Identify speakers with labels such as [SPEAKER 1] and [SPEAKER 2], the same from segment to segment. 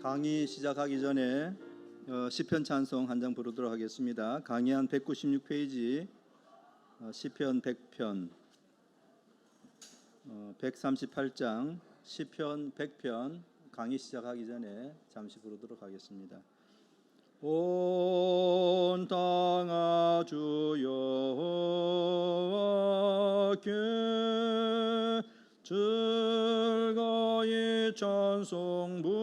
[SPEAKER 1] 강의 시작하기 전에 시편 찬송 한 장 부르도록 하겠습니다. 강의 한 196페이지 시편 100편 138장 시편 100편 강의 시작하기 전에 잠시 부르도록 하겠습니다. 온 땅아 주 여호와께 즐거이 찬송 부르라.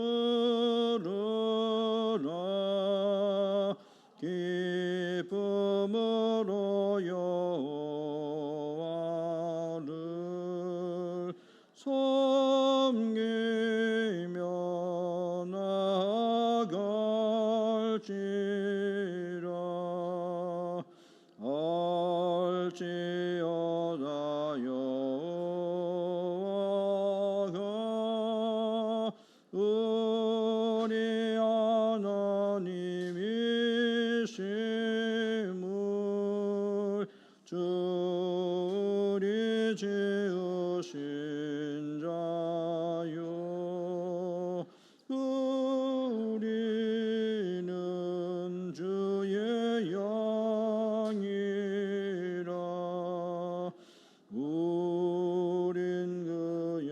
[SPEAKER 1] 기쁨으로 여호와를 섬기며 나갈지라. 알지어다 여호와가 우리 하나님이심을 주리 지으신 자요. 우리는 주의 양이라. 우린 그의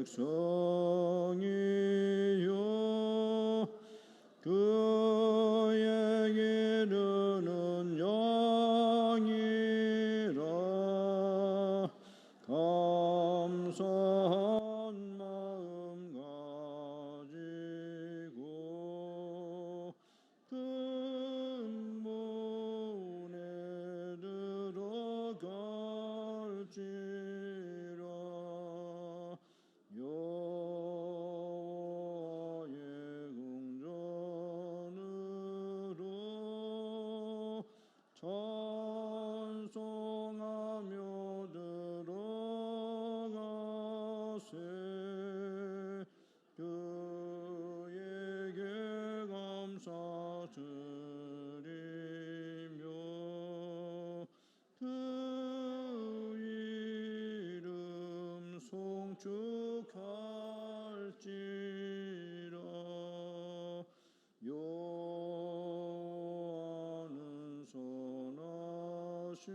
[SPEAKER 1] 백성이요 그의 기르는 양이라. 감사한 마음 가지고 그 문에 들어갈지라. 여호와의 궁전으로 찬송하며 들어가세. 그에게 감사드리며 그 이름 송축할지라. 여호와는 선하시니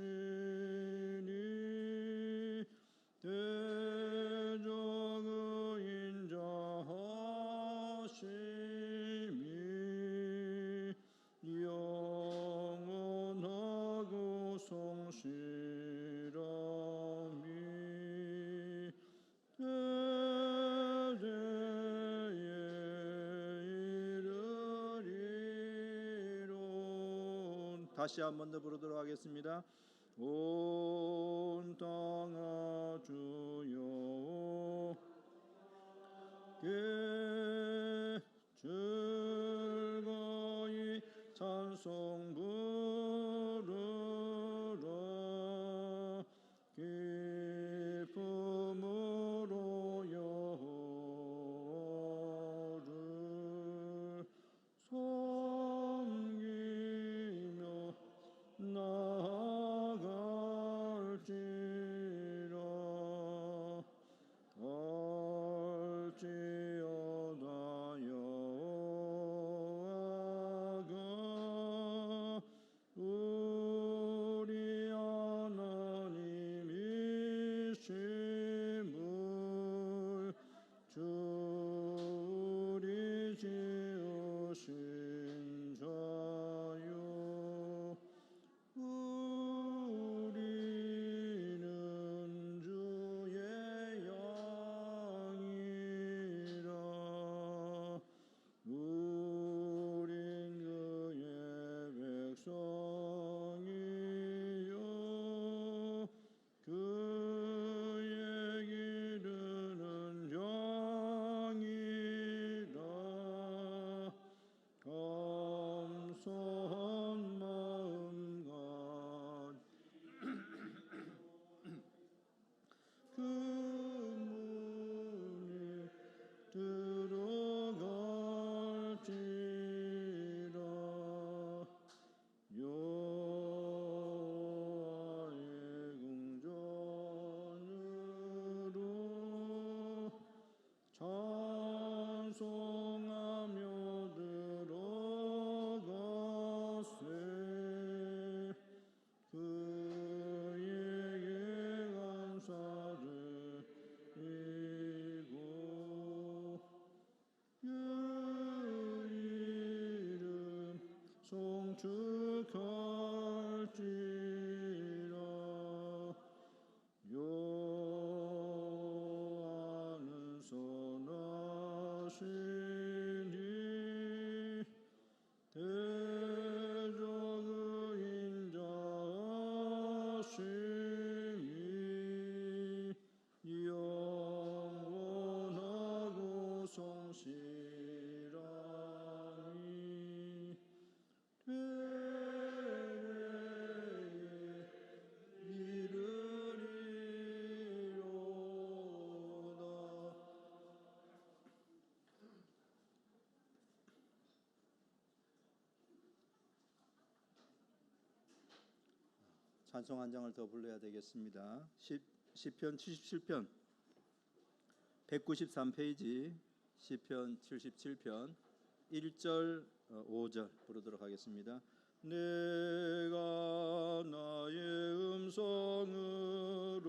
[SPEAKER 1] 대적의 인자하심이 영원하고 성실함이 대대에 이르리로. 다시 한 번 더 부르도록 하겠습니다. 온 땅아 주 여호와께 즐거이 찬송 부르라. 기쁨으로 여호와를 섬기며 나갈지라. 알지어다 여호와가 축할지라. 여호와는 선하시니 대적의 인자하심이 영원하고 성실하니 되게 이르리로다. 찬송 한 장을 더 불러야 되겠습니다. 시편 77편 193페이지 시편 77편 1절 5절 부르도록 하겠습니다. 내가 나의 음성으로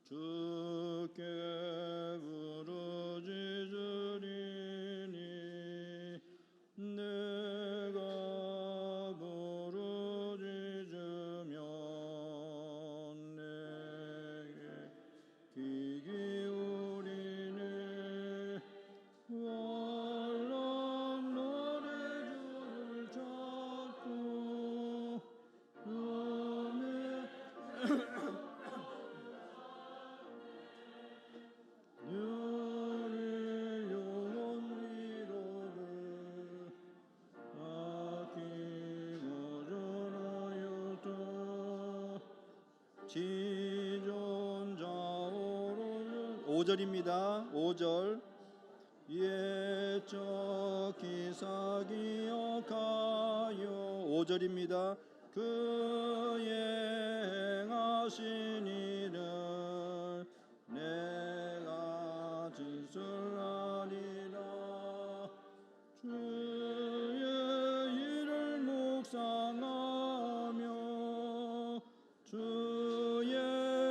[SPEAKER 1] 주께 부르짖으리니 내가 부르짖으면 내게 귀 기울이네. warlam 노래 주를 찾고 너의 영혼 위로를 아끼고 전하였다. 지존자오로는 5절입니다. 5절 옛적 기사 기억하여 5절입니다. 그의 행하신 일을 내가 진술하리라. 주의 일을 묵상하며 주의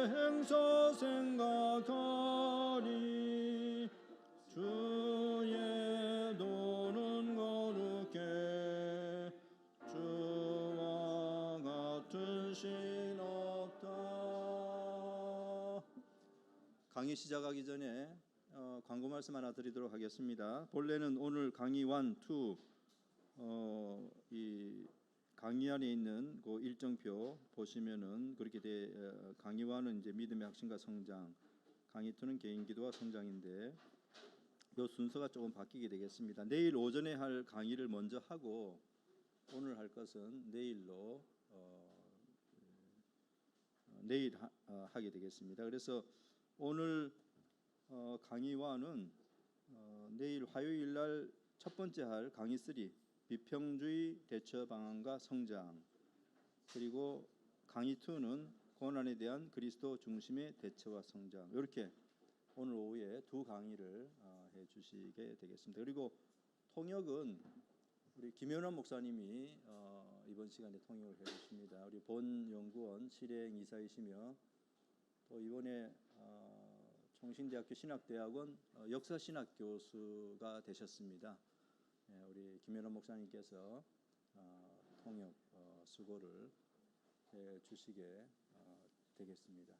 [SPEAKER 1] 행사 생각하리. 주의 도는 거룩해 주와 같은 신 없다. 강의 시작하기 전에 광고 말씀 하나 드리도록 하겠습니다. 본래는 오늘 강의 1, 2 이 강의 안에 있는 그 일정표 보시면은 그렇게 강의 1은 이제 믿음의 확신과 성장, 강의 2는 개인 기도와 성장인데 이 순서가 조금 바뀌게 되겠습니다. 내일 오전에 할 강의를 먼저 하고 오늘 할 것은 내일로 내일 하게 되겠습니다. 그래서 오늘 강의와는 내일 화요일 날 첫 번째 할 강의 3 비평주의 대처 방안과 성장, 그리고 강의 2는 고난에 대한 그리스도 중심의 대처와 성장, 이렇게 오늘 오후에 두 강의를 해주시게 되겠습니다. 그리고 통역은 우리 김현환 목사님이 이번 시간에 통역을 해주십니다. 우리 본 연구원 실행 이사이시며 또 이번에 총신대학교 신학대학원 역사신학 교수가 되셨습니다. 우리 김현환 목사님께서 통역 수고를 해주시게 되겠습니다.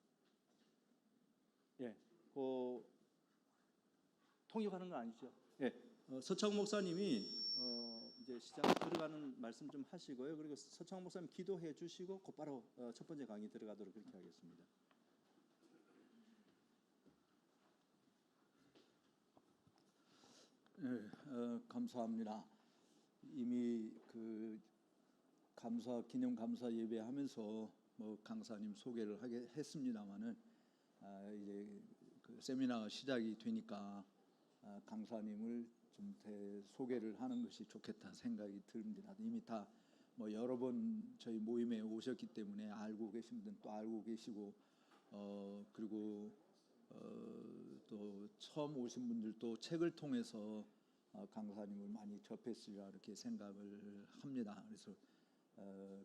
[SPEAKER 1] 예. 그 통역하는 거 아니죠? 예. 서창 목사님이 이제 시장 들어가는 말씀 좀 하시고요. 그리고 서창 목사님 기도해 주시고 곧바로 첫 번째 강의 들어가도록 그렇게 하겠습니다.
[SPEAKER 2] 네, 감사합니다. 이미 그 기념 감사 예배하면서 뭐 강사님 소개를 했습니다만은 이제 그 세미나가 시작이 되니까 강사님을 좀 소개를 하는 것이 좋겠다 생각이 듭니다. 이미 다 뭐 여러 번 저희 모임에 오셨기 때문에 알고 계신 분들은 또 알고 계시고 그리고 또 처음 오신 분들도 책을 통해서 강사님을 많이 접했으리라 이렇게 생각을 합니다. 그래서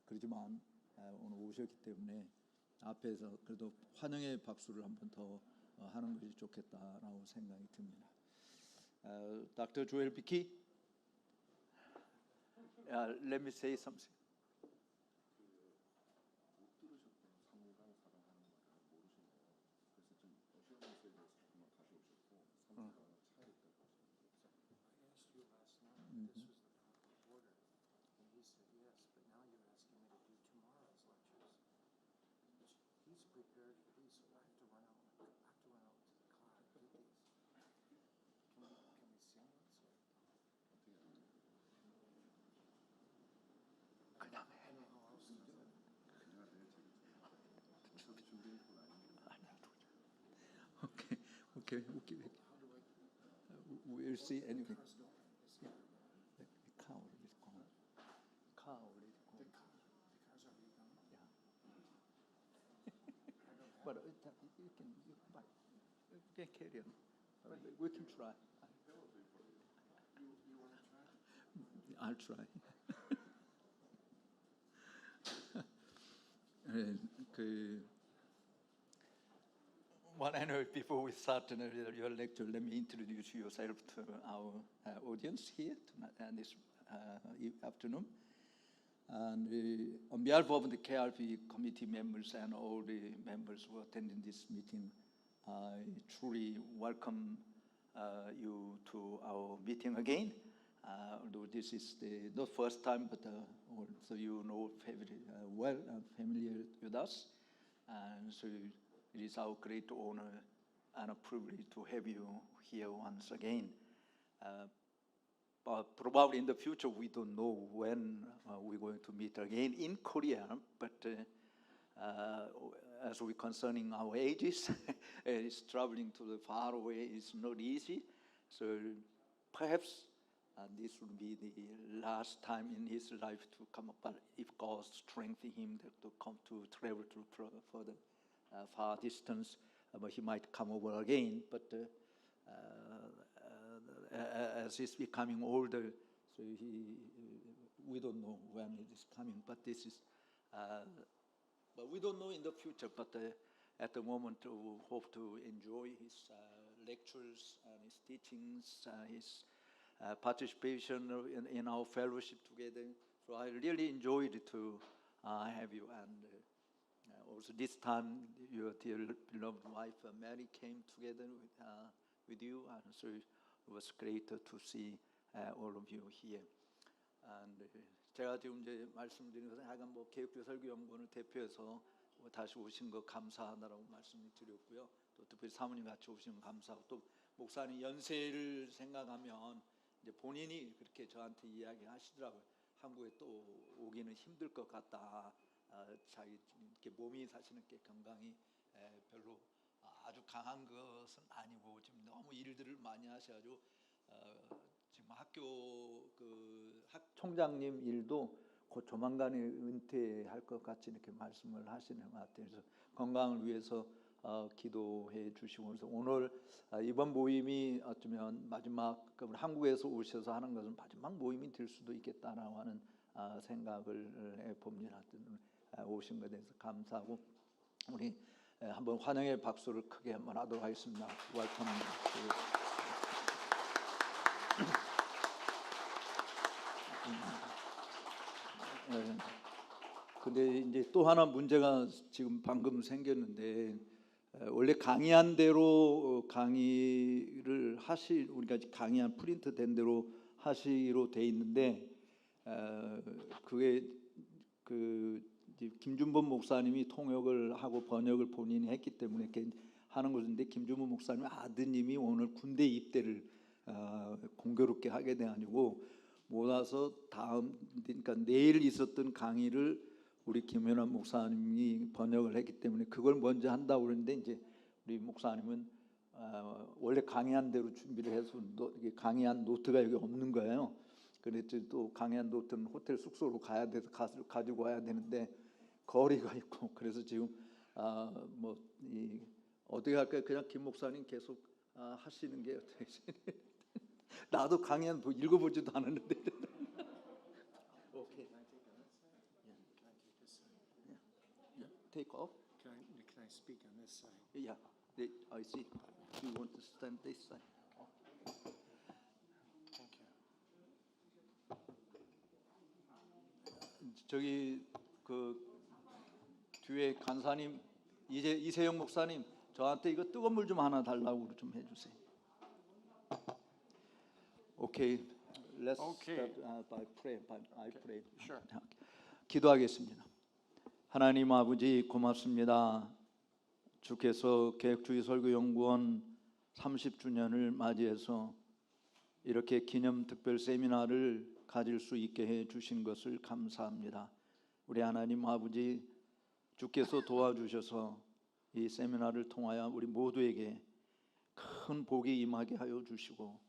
[SPEAKER 2] 그렇지만 오늘 오셨기 때문에 앞에서 그래도 환영의 박수를 한 번 더 하는 것이 좋겠다라고 생각이 듭니다.
[SPEAKER 1] Dr. Joel Bicky.
[SPEAKER 2] Let me say something. Okay. We'll see anyway. Yeah. The car already gone. Car already gone. Yeah. But you can carry on. We can try. I'll try. Well, anyway, before we start your lecture, let me introduce yourself to our audience here this afternoon. And on behalf of the KRP committee members and all the members who are attending this meeting, I truly welcome you to our meeting again. Although this is the not first time, but also you know well familiar with us, and so it is our great honor and a privilege to have you here once again. But probably in the future, we don't know when we're going to meet again in Korea. But as we concerning our ages, it's traveling to the far away is not easy. So perhaps this will be the last time in his life to come up. But if God strengthens him to come to travel to further far distance, but he might come over again. But as he's becoming older, so we don't know when it is coming. But this is, but we don't know in the future. But at the moment, we hope to enjoy his lectures and his teachings, his participation in our fellowship together. So I really enjoyed to have you. And also this time, your dear beloved wife Mary came together with you, and so it was great to see all of you here. And 제가 지금 이제 말씀드린 것은 하여간 뭐 개혁교 설교연구원을 대표해서 다시 오신 거 감사하다라고 말씀을 드렸고요. 또 특별히 사모님 같이 오신 거 감사하고, 또 목사님 연세를 생각하면 이제 본인이 그렇게 저한테 이야기하시더라고요. 한국에 또 오기는 힘들 것 같다. 자기 이렇게 몸이 사실은 이렇게 건강이 별로 아주 강한 것은 아니고 지금 너무 일들을 많이 하셔가지고 지금 학교 학 총장님 일도 곧 조만간에 은퇴할 것 같이 이렇게 말씀을 하시는 것 같아요. 그래서 건강을 위해서 기도해 주시고, 그래서 오늘 이번 모임이 어쩌면 마지막 한국에서 오셔서 하는 것은 마지막 모임이 될 수도 있겠다라고 하는 생각을 해봅니다. 오신 것에 대해서 감사하고, 우리 한번 환영의 박수를 크게 한번 하도록 하겠습니다. 웰컴. 근데 이제 또 하나 문제가 지금 방금 생겼는데, 원래 강의한 대로 강의를 우리가 강의한 프린트 된 대로 하시기로 돼 있는데, 그게 김준범 목사님이 통역을 하고 번역을 본인이 했기 때문에 이렇게 하는 것인데, 김준범 목사님 아드님이 오늘 군대 입대를 공교롭게 하게 돼가지고 못 와서 그러니까 내일 있었던 강의를 우리 김현환 목사님이 번역을 했기 때문에 그걸 먼저 한다고 그러는데, 이제 우리 목사님은 원래 강의한 대로 준비를 해서 이게 강의한 노트가 여기 없는 거예요. 그래서 또 강의한 노트는 호텔 숙소로 가야 돼서 가지고 와야 되는데 거리가 있고, 그래서 지금 어떻게 할까요? 그냥 김 목사님 계속 하시는 게 어떻게 나도 강의한 읽어보지도 않았는데. 오케이. Take off.
[SPEAKER 3] Can I speak on this side?
[SPEAKER 2] Yeah, I see. You want to stand this side?
[SPEAKER 3] Thank you.
[SPEAKER 2] 저기 그 뒤에 간사님 이세영 목사님 저한테 이거 뜨거운 물 좀 하나 달라고 좀 해주세요. 오케이, let's
[SPEAKER 3] Okay.
[SPEAKER 2] start by prayer. I pray.
[SPEAKER 3] Sure.
[SPEAKER 2] 기도하겠습니다. 하나님 아버지 고맙습니다. 주께서 계획주의 설교연구원 30주년을 맞이해서 이렇게 기념 특별 세미나를 가질 수 있게 해 주신 것을 감사합니다. 우리 하나님 아버지 주께서 도와주셔서 이 세미나를 통하여 우리 모두에게 큰 복이 임하게 하여 주시고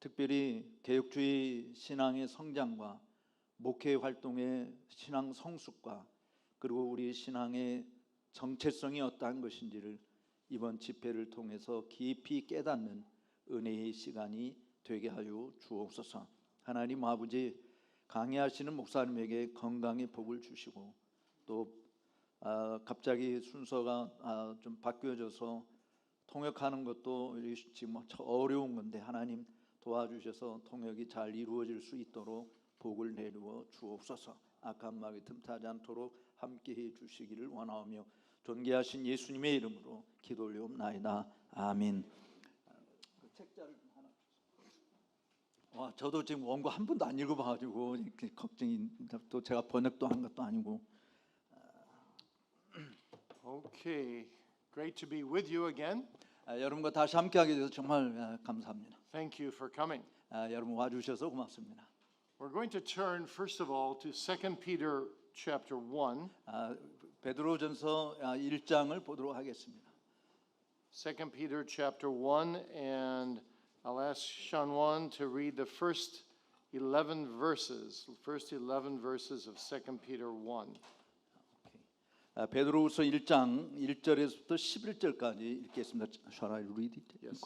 [SPEAKER 2] 특별히 개혁주의 신앙의 성장과 목회 활동의 신앙 성숙과 그리고 우리 신앙의 정체성이 어떠한 것인지를 이번 집회를 통해서 깊이 깨닫는 은혜의 시간이 되게 하여 주옵소서. 하나님 아버지 강의하시는 목사님에게 건강의 복을 주시고 또 갑자기 순서가 좀 바뀌어져서 통역하는 것도 지금 어려운 건데 하나님 도와주셔서 통역이 잘 이루어질 수 있도록 복을 내리워 주옵소서. 악한 마귀 틈타지 않도록 함께해 주시기를 원하오며 존귀하신 예수님의 이름으로 기도 올리옵나이다. 아멘. 책자를 하나 주세요. 저도 지금 원고 한 번도 안 읽어봐가지고 걱정이 또 제가 번역도 한 것도 아니고.
[SPEAKER 3] Okay. Great to be with you again.
[SPEAKER 2] 여러분과 다시 함께하게 돼서 정말 감사합니다.
[SPEAKER 3] Thank you for coming.
[SPEAKER 2] 여러분 와주셔서 고맙습니다.
[SPEAKER 3] We're going to turn first of all to 2 Peter chapter 1.
[SPEAKER 2] 베드로전서 1장을 보도록 하겠습니다.
[SPEAKER 3] 2 Peter chapter 1, and I'll ask Sean Wan to read the first 11 verses of 2 Peter 1.
[SPEAKER 2] 베드로후서 1장 1절에서부터 11절까지 읽겠습니다. Shall I read it?
[SPEAKER 3] Yes.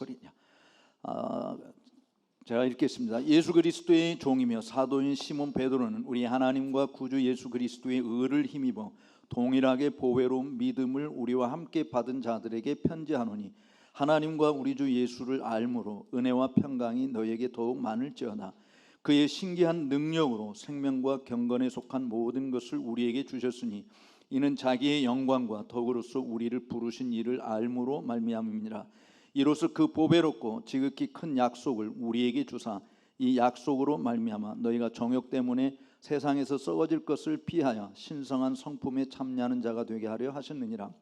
[SPEAKER 2] 제가 읽겠습니다. 예수 그리스도의 종이며 사도인 시몬 베드로는 우리 하나님과 구주 예수 그리스도의 의를 힘입어 동일하게 보배로운 믿음을 우리와 함께 받은 자들에게 편지하노니 하나님과 우리 주 예수를 알므로 은혜와 평강이 너에게 더욱 많을지어다. 그의 신기한 능력으로 생명과 경건에 속한 모든 것을 우리에게 주셨으니 이는 자기의 영광과 덕으로서 우리를 부르신 이를 알므로 말미암음이라. 이로써 그 보배롭고 지극히 큰 약속을 우리에게 주사 이 약속으로 말미암아 너희가 정욕 때문에 세상에서 썩어질 것을 피하여 신성한 성품에 참여하는 자가 되게 하려 하셨느니라.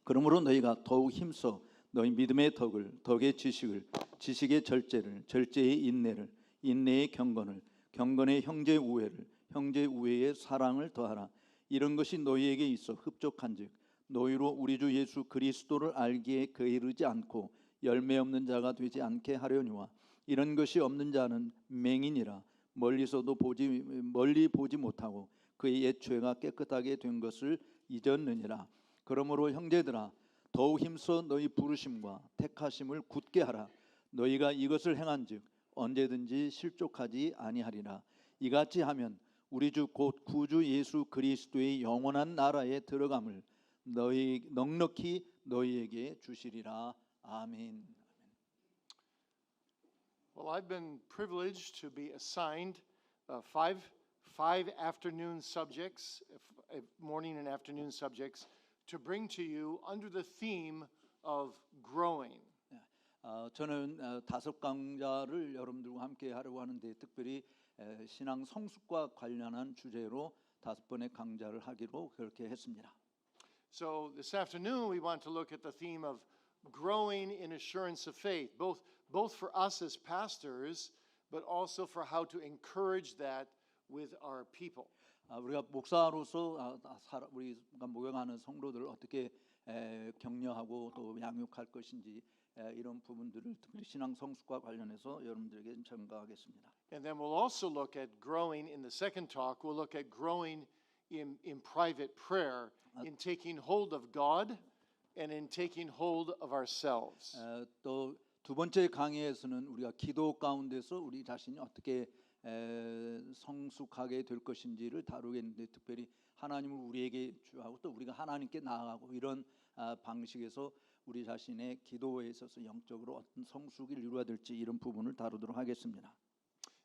[SPEAKER 2] 그러므로 너희가 더욱 힘써 너희 믿음의 덕을, 덕의 지식을, 지식의 절제를, 절제의 인내를, 인내의 경건을, 경건의 형제 우애를, 형제 우애의 사랑을 더하라. 이런 것이 너희에게 있어 흡족한즉 너희로 우리 주 예수 그리스도를 알기에 게으르지 않고 열매 없는 자가 되지 않게 하려니와 이런 것이 없는 자는 맹인이라 멀리 보지 못하고 그의 옛 죄가 깨끗하게 된 것을 잊었느니라. 그러므로 형제들아 더욱 힘써 너희 부르심과 택하심을 굳게 하라. 너희가 이것을 행한즉 언제든지 실족하지 아니하리라. 이같이 하면 우리 주 곧 구주 예수 그리스도의 영원한 나라에 들어감을 너희 넉넉히 너희에게 주시리라. 아멘.
[SPEAKER 3] Well, I've been privileged to be assigned five afternoon subjects, morning and afternoon subjects, to bring to you under the theme of growing.
[SPEAKER 2] 저는 5강좌를 여러분들과 함께 하려고 하는데 특별히 신앙 성숙과 관련한 주제로 5번의 강좌를 하기로 그렇게 했습니다.
[SPEAKER 3] So this afternoon we want to look at the theme of growing in assurance of faith, both for us as pastors, but also for how to encourage that with our people.
[SPEAKER 2] 우리가 목사로서 우리가 목양하는 성도들을 어떻게 격려하고 또 양육할 것인지 이런 부분들을 특별히 신앙 성숙과 관련해서 여러분들에게 전가하겠습니다.
[SPEAKER 3] And then we'll also look at growing in the second talk. We'll look at growing in private prayer, in taking hold of God and in taking hold of ourselves.
[SPEAKER 2] 또 두 번째 강의에서는 우리가 기도 가운데서 우리 자신이 어떻게 성숙하게 될 것인지를 다루겠는데 특별히 하나님을 우리에게 주하고 또 우리가 하나님께 나아가고 이런 방식에서 우리 자신의 기도에 있어서 영적으로 어떤 성숙을 이루어야 될지 이런 부분을 다루도록 하겠습니다.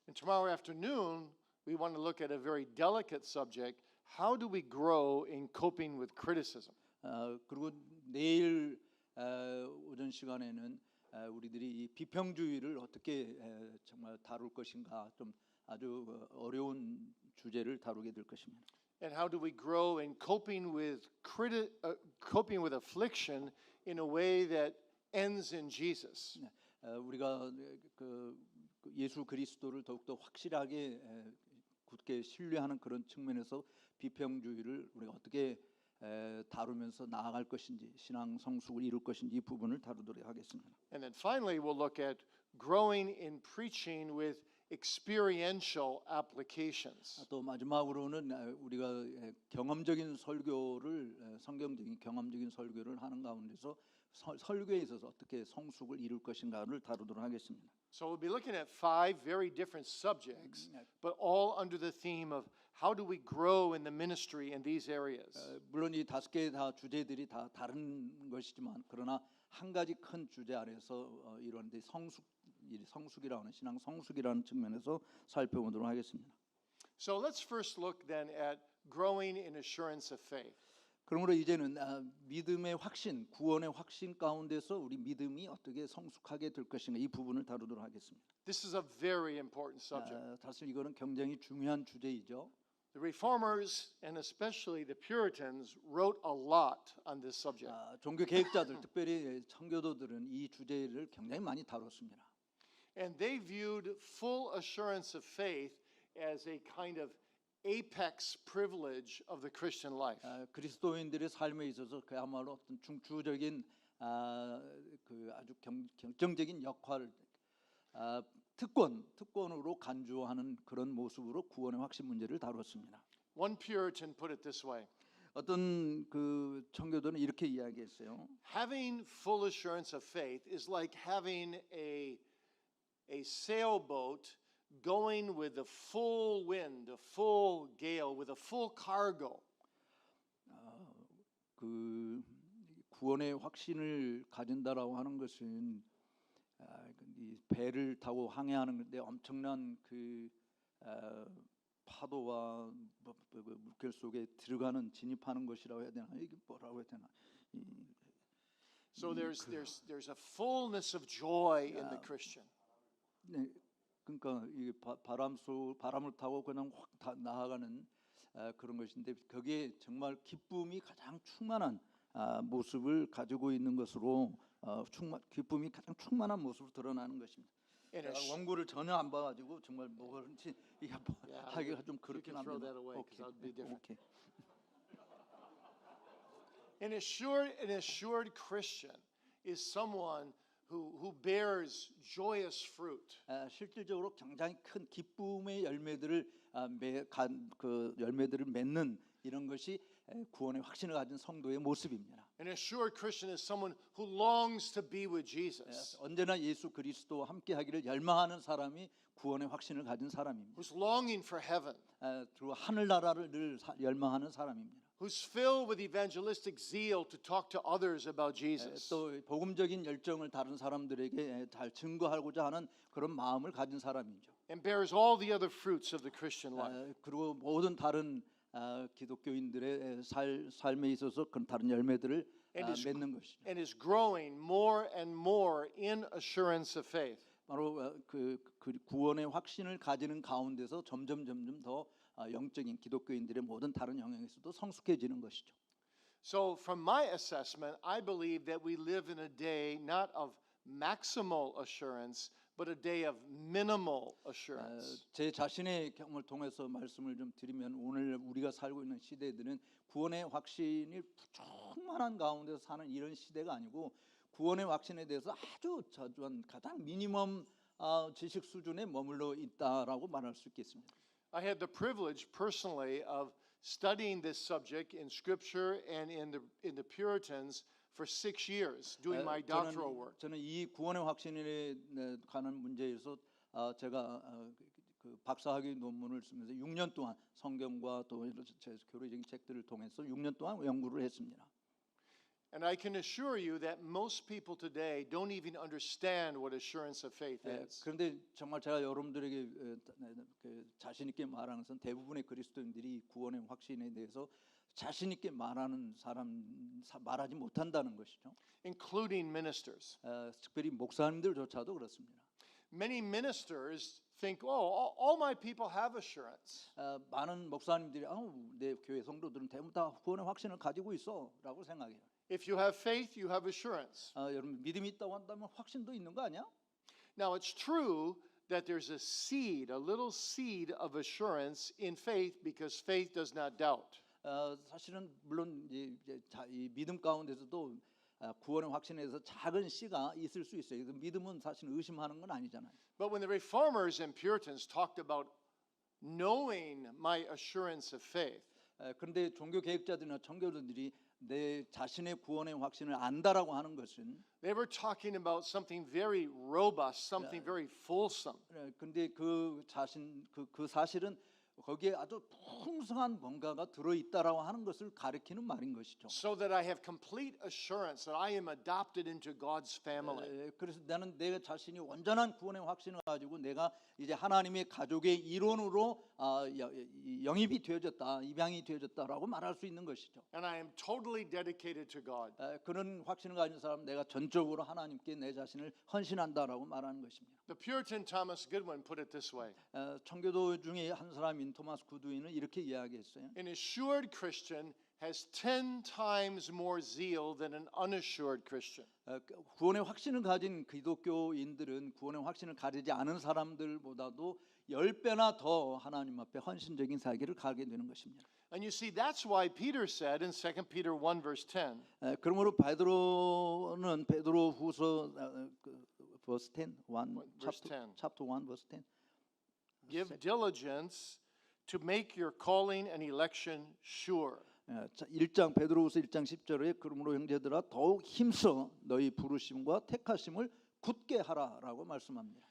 [SPEAKER 3] And tomorrow afternoon we want to look at a very delicate subject. How do we grow in coping with criticism?
[SPEAKER 2] 그리고 내일 오전 시간에는 우리들이 이 비평주의를 어떻게 정말 다룰 것인가 좀 아주 어려운 주제를 다루게 될 것입니다.
[SPEAKER 3] And how do we grow in coping with affliction in a way that ends in Jesus?
[SPEAKER 2] 우리가 그 예수 그리스도를 더욱더 확실하게 굳게 신뢰하는 그런 측면에서 비평주의를 우리가 어떻게 다루면서 나아갈 것인지 신앙 성숙을 이룰 것인지 이 부분을 다루도록 하겠습니다.
[SPEAKER 3] And then finally, we'll look at growing in preaching with experiential applications.
[SPEAKER 2] 또 마지막으로는 우리가 경험적인 설교를 성경적인 경험적인 설교를 하는 가운데서 설교에 있어서 어떻게 성숙을 이룰 것인가를 다루도록 하겠습니다.
[SPEAKER 3] So we'll be looking at 5 very different subjects, but all under the theme of how do we grow in the ministry in these areas.
[SPEAKER 2] 물론 이 5개 다 주제들이 다 다른 것이지만 그러나 한 가지 큰 주제 아래서 이런 성숙이라고 하는 신앙 성숙이라는 측면에서 살펴보도록 하겠습니다.
[SPEAKER 3] So let's first look then at growing in assurance of faith.
[SPEAKER 2] 그러므로 이제는 믿음의 확신, 구원의 확신 가운데서 우리 믿음이 어떻게 성숙하게 될 것인가 이 부분을 다루도록 하겠습니다.
[SPEAKER 3] This is a very important subject.
[SPEAKER 2] 사실 이거는 굉장히 중요한 주제이죠.
[SPEAKER 3] The Reformers and especially the Puritans wrote a lot on this subject.
[SPEAKER 2] 종교 개혁자들, 특별히 청교도들은 이 주제를 굉장히 많이 다뤘습니다.
[SPEAKER 3] And they viewed full assurance of faith as a kind of apex privilege of the Christian life.
[SPEAKER 2] 그리스도인들의 삶에 있어서 그야말로 어떤 중추적인 그 아주 결정적인 역할을 특권으로 간주하는 그런 모습으로 구원의 확신 문제를 다뤘습니다.
[SPEAKER 3] One Puritan put it this way.
[SPEAKER 2] 어떤 그 청교도는 이렇게 이야기했어요.
[SPEAKER 3] Having full assurance of faith is like having a sailboat going with the full wind, a full gale, with a full cargo.
[SPEAKER 2] 그 구원의 확신을 가진다라고 하는 것은 이 배를 타고 항해하는 건데 엄청난 그 파도와 물결 속에 들어가는 진입하는 것이라고 해야 되나 이게 뭐라고 해야 되나.
[SPEAKER 3] So there's a fullness of joy in the Christian.
[SPEAKER 2] 네, 그러니까 이 바람을 타고 그냥 확 나아가는 그런 것인데 거기에 정말 기쁨이 가장 충만한 모습을 가지고 있는 것으로 기쁨이 가장 충만한 모습으로 드러나는 것입니다. 제가 원고를 전혀 안 봐가지고 정말 뭐든지 이게 하기가 좀 그렇긴 합니다. 오케이.
[SPEAKER 3] An assured Christian is someone who bears joyous fruit.
[SPEAKER 2] 실질적으로 굉장히 큰 기쁨의 열매들을 열매들을 맺는 이런 것이 구원의 확신을 가진 성도의 모습입니다.
[SPEAKER 3] An assured Christian is someone who longs to be with Jesus.
[SPEAKER 2] 언제나 예수 그리스도와 함께하기를 열망하는 사람이 구원의 확신을 가진 사람입니다.
[SPEAKER 3] Who's longing for heaven.
[SPEAKER 2] 그리고 하늘 나라를 늘 열망하는 사람입니다.
[SPEAKER 3] Who's filled with evangelistic zeal to talk to others about Jesus.
[SPEAKER 2] 또 복음적인 열정을 다른 사람들에게 잘 증거하고자 하는 그런 마음을 가진 사람이죠.
[SPEAKER 3] And bears all the other fruits of the Christian life.
[SPEAKER 2] 그리고 모든 다른 기독교인들의 삶에 있어서 그런 다른 열매들을 맺는 것이죠.
[SPEAKER 3] And is growing more and more in assurance of faith.
[SPEAKER 2] 바로 그 구원의 확신을 가지는 가운데서 점점 더 영적인 기독교인들의 모든 다른 영역에서도 성숙해지는 것이죠.
[SPEAKER 3] So from my assessment, I believe that we live in a day not of maximal assurance, but a day of minimal assurance.
[SPEAKER 2] 제 자신의 경험을 통해서 말씀을 좀 드리면 오늘 우리가 살고 있는 시대들은 구원의 확신이 충만한 가운데서 사는 이런 시대가 아니고 구원의 확신에 대해서 아주 저조한 가장 미니멈 지식 수준에 머물러 있다라고 말할 수 있겠습니다.
[SPEAKER 3] I had the privilege personally of studying this subject in Scripture and in the Puritans for 6 years, doing my doctoral work.
[SPEAKER 2] 저는 이 구원의 확신에 관한 문제에서 제가 그 박사학위 논문을 쓰면서 6년 동안 성경과 또 제 교리적인 책들을 통해서 6년 동안 연구를 했습니다.
[SPEAKER 3] And I can assure you that most people today don't even understand what assurance of faith is.
[SPEAKER 2] 그런데 정말 제가 여러분들에게 자신 있게 말하는 것은 대부분의 그리스도인들이 구원의 확신에 대해서 자신 있게 말하지 못한다는 것이죠.
[SPEAKER 3] Including ministers.
[SPEAKER 2] 특별히 목사님들조차도 그렇습니다.
[SPEAKER 3] Many ministers think, oh, all my people have assurance.
[SPEAKER 2] 많은 목사님들이 내 교회 성도들은 대부분 다 구원의 확신을 가지고 있어라고 생각해요.
[SPEAKER 3] If you have faith, you have assurance.
[SPEAKER 2] 여러분 믿음이 있다고 한다면 확신도 있는 거 아니야?
[SPEAKER 3] Now, it's true that there's a seed, a little seed of assurance in faith because faith does not doubt.
[SPEAKER 2] 사실은 물론 이 믿음 가운데서도 구원의 확신에서 작은 씨가 있을 수 있어요. 믿음은 사실 의심하는 건 아니잖아요.
[SPEAKER 3] But when the reformers and Puritans talked about knowing my assurance of faith,
[SPEAKER 2] 그런데 종교 개혁자들이나 청교도들이 내 자신의 구원의 확신을 안다라고 하는 것은
[SPEAKER 3] they were talking about something very robust, something very fulsome.
[SPEAKER 2] 근데 그 사실은 거기에 아주 풍성한 뭔가가 들어 있다라고 하는 것을 가리키는 말인 것이죠.
[SPEAKER 3] So that I have complete assurance that I am adopted into God's family.
[SPEAKER 2] 그래서 나는 내 자신이 온전한 구원의 확신을 가지고 내가 이제 하나님의 가족의 일원으로 영입이 되어졌다, 입양이 되어졌다라고 말할 수 있는 것이죠.
[SPEAKER 3] And I am totally dedicated to God.
[SPEAKER 2] 그런 확신을 가진 사람 내가 전적으로 하나님께 내 자신을 헌신한다라고 말하는 것입니다.
[SPEAKER 3] The Puritan Thomas Goodwin put it this way.
[SPEAKER 2] 청교도 중에 한 사람인 토마스 구드윈은 이렇게 이야기했어요.
[SPEAKER 3] An assured Christian has 10 times more zeal than an unassured Christian.
[SPEAKER 2] 구원의 확신을 가진 기독교인들은 구원의 확신을 가지지 않은 사람들보다도 10배나 더 하나님 앞에 헌신적인 살기를 가게 되는 것입니다.
[SPEAKER 3] And you see, that's why Peter said in 2 Peter 1 verse 10,
[SPEAKER 2] 그러므로 베드로는 베드로후서 verse 10, chapter 1 verse 10.
[SPEAKER 3] give diligence to make your calling and election sure.
[SPEAKER 2] 1장 베드로후서 1장 10절에 그러므로 형제들아 더욱 힘써 너희 부르심과 택하심을 굳게 하라라고 말씀합니다.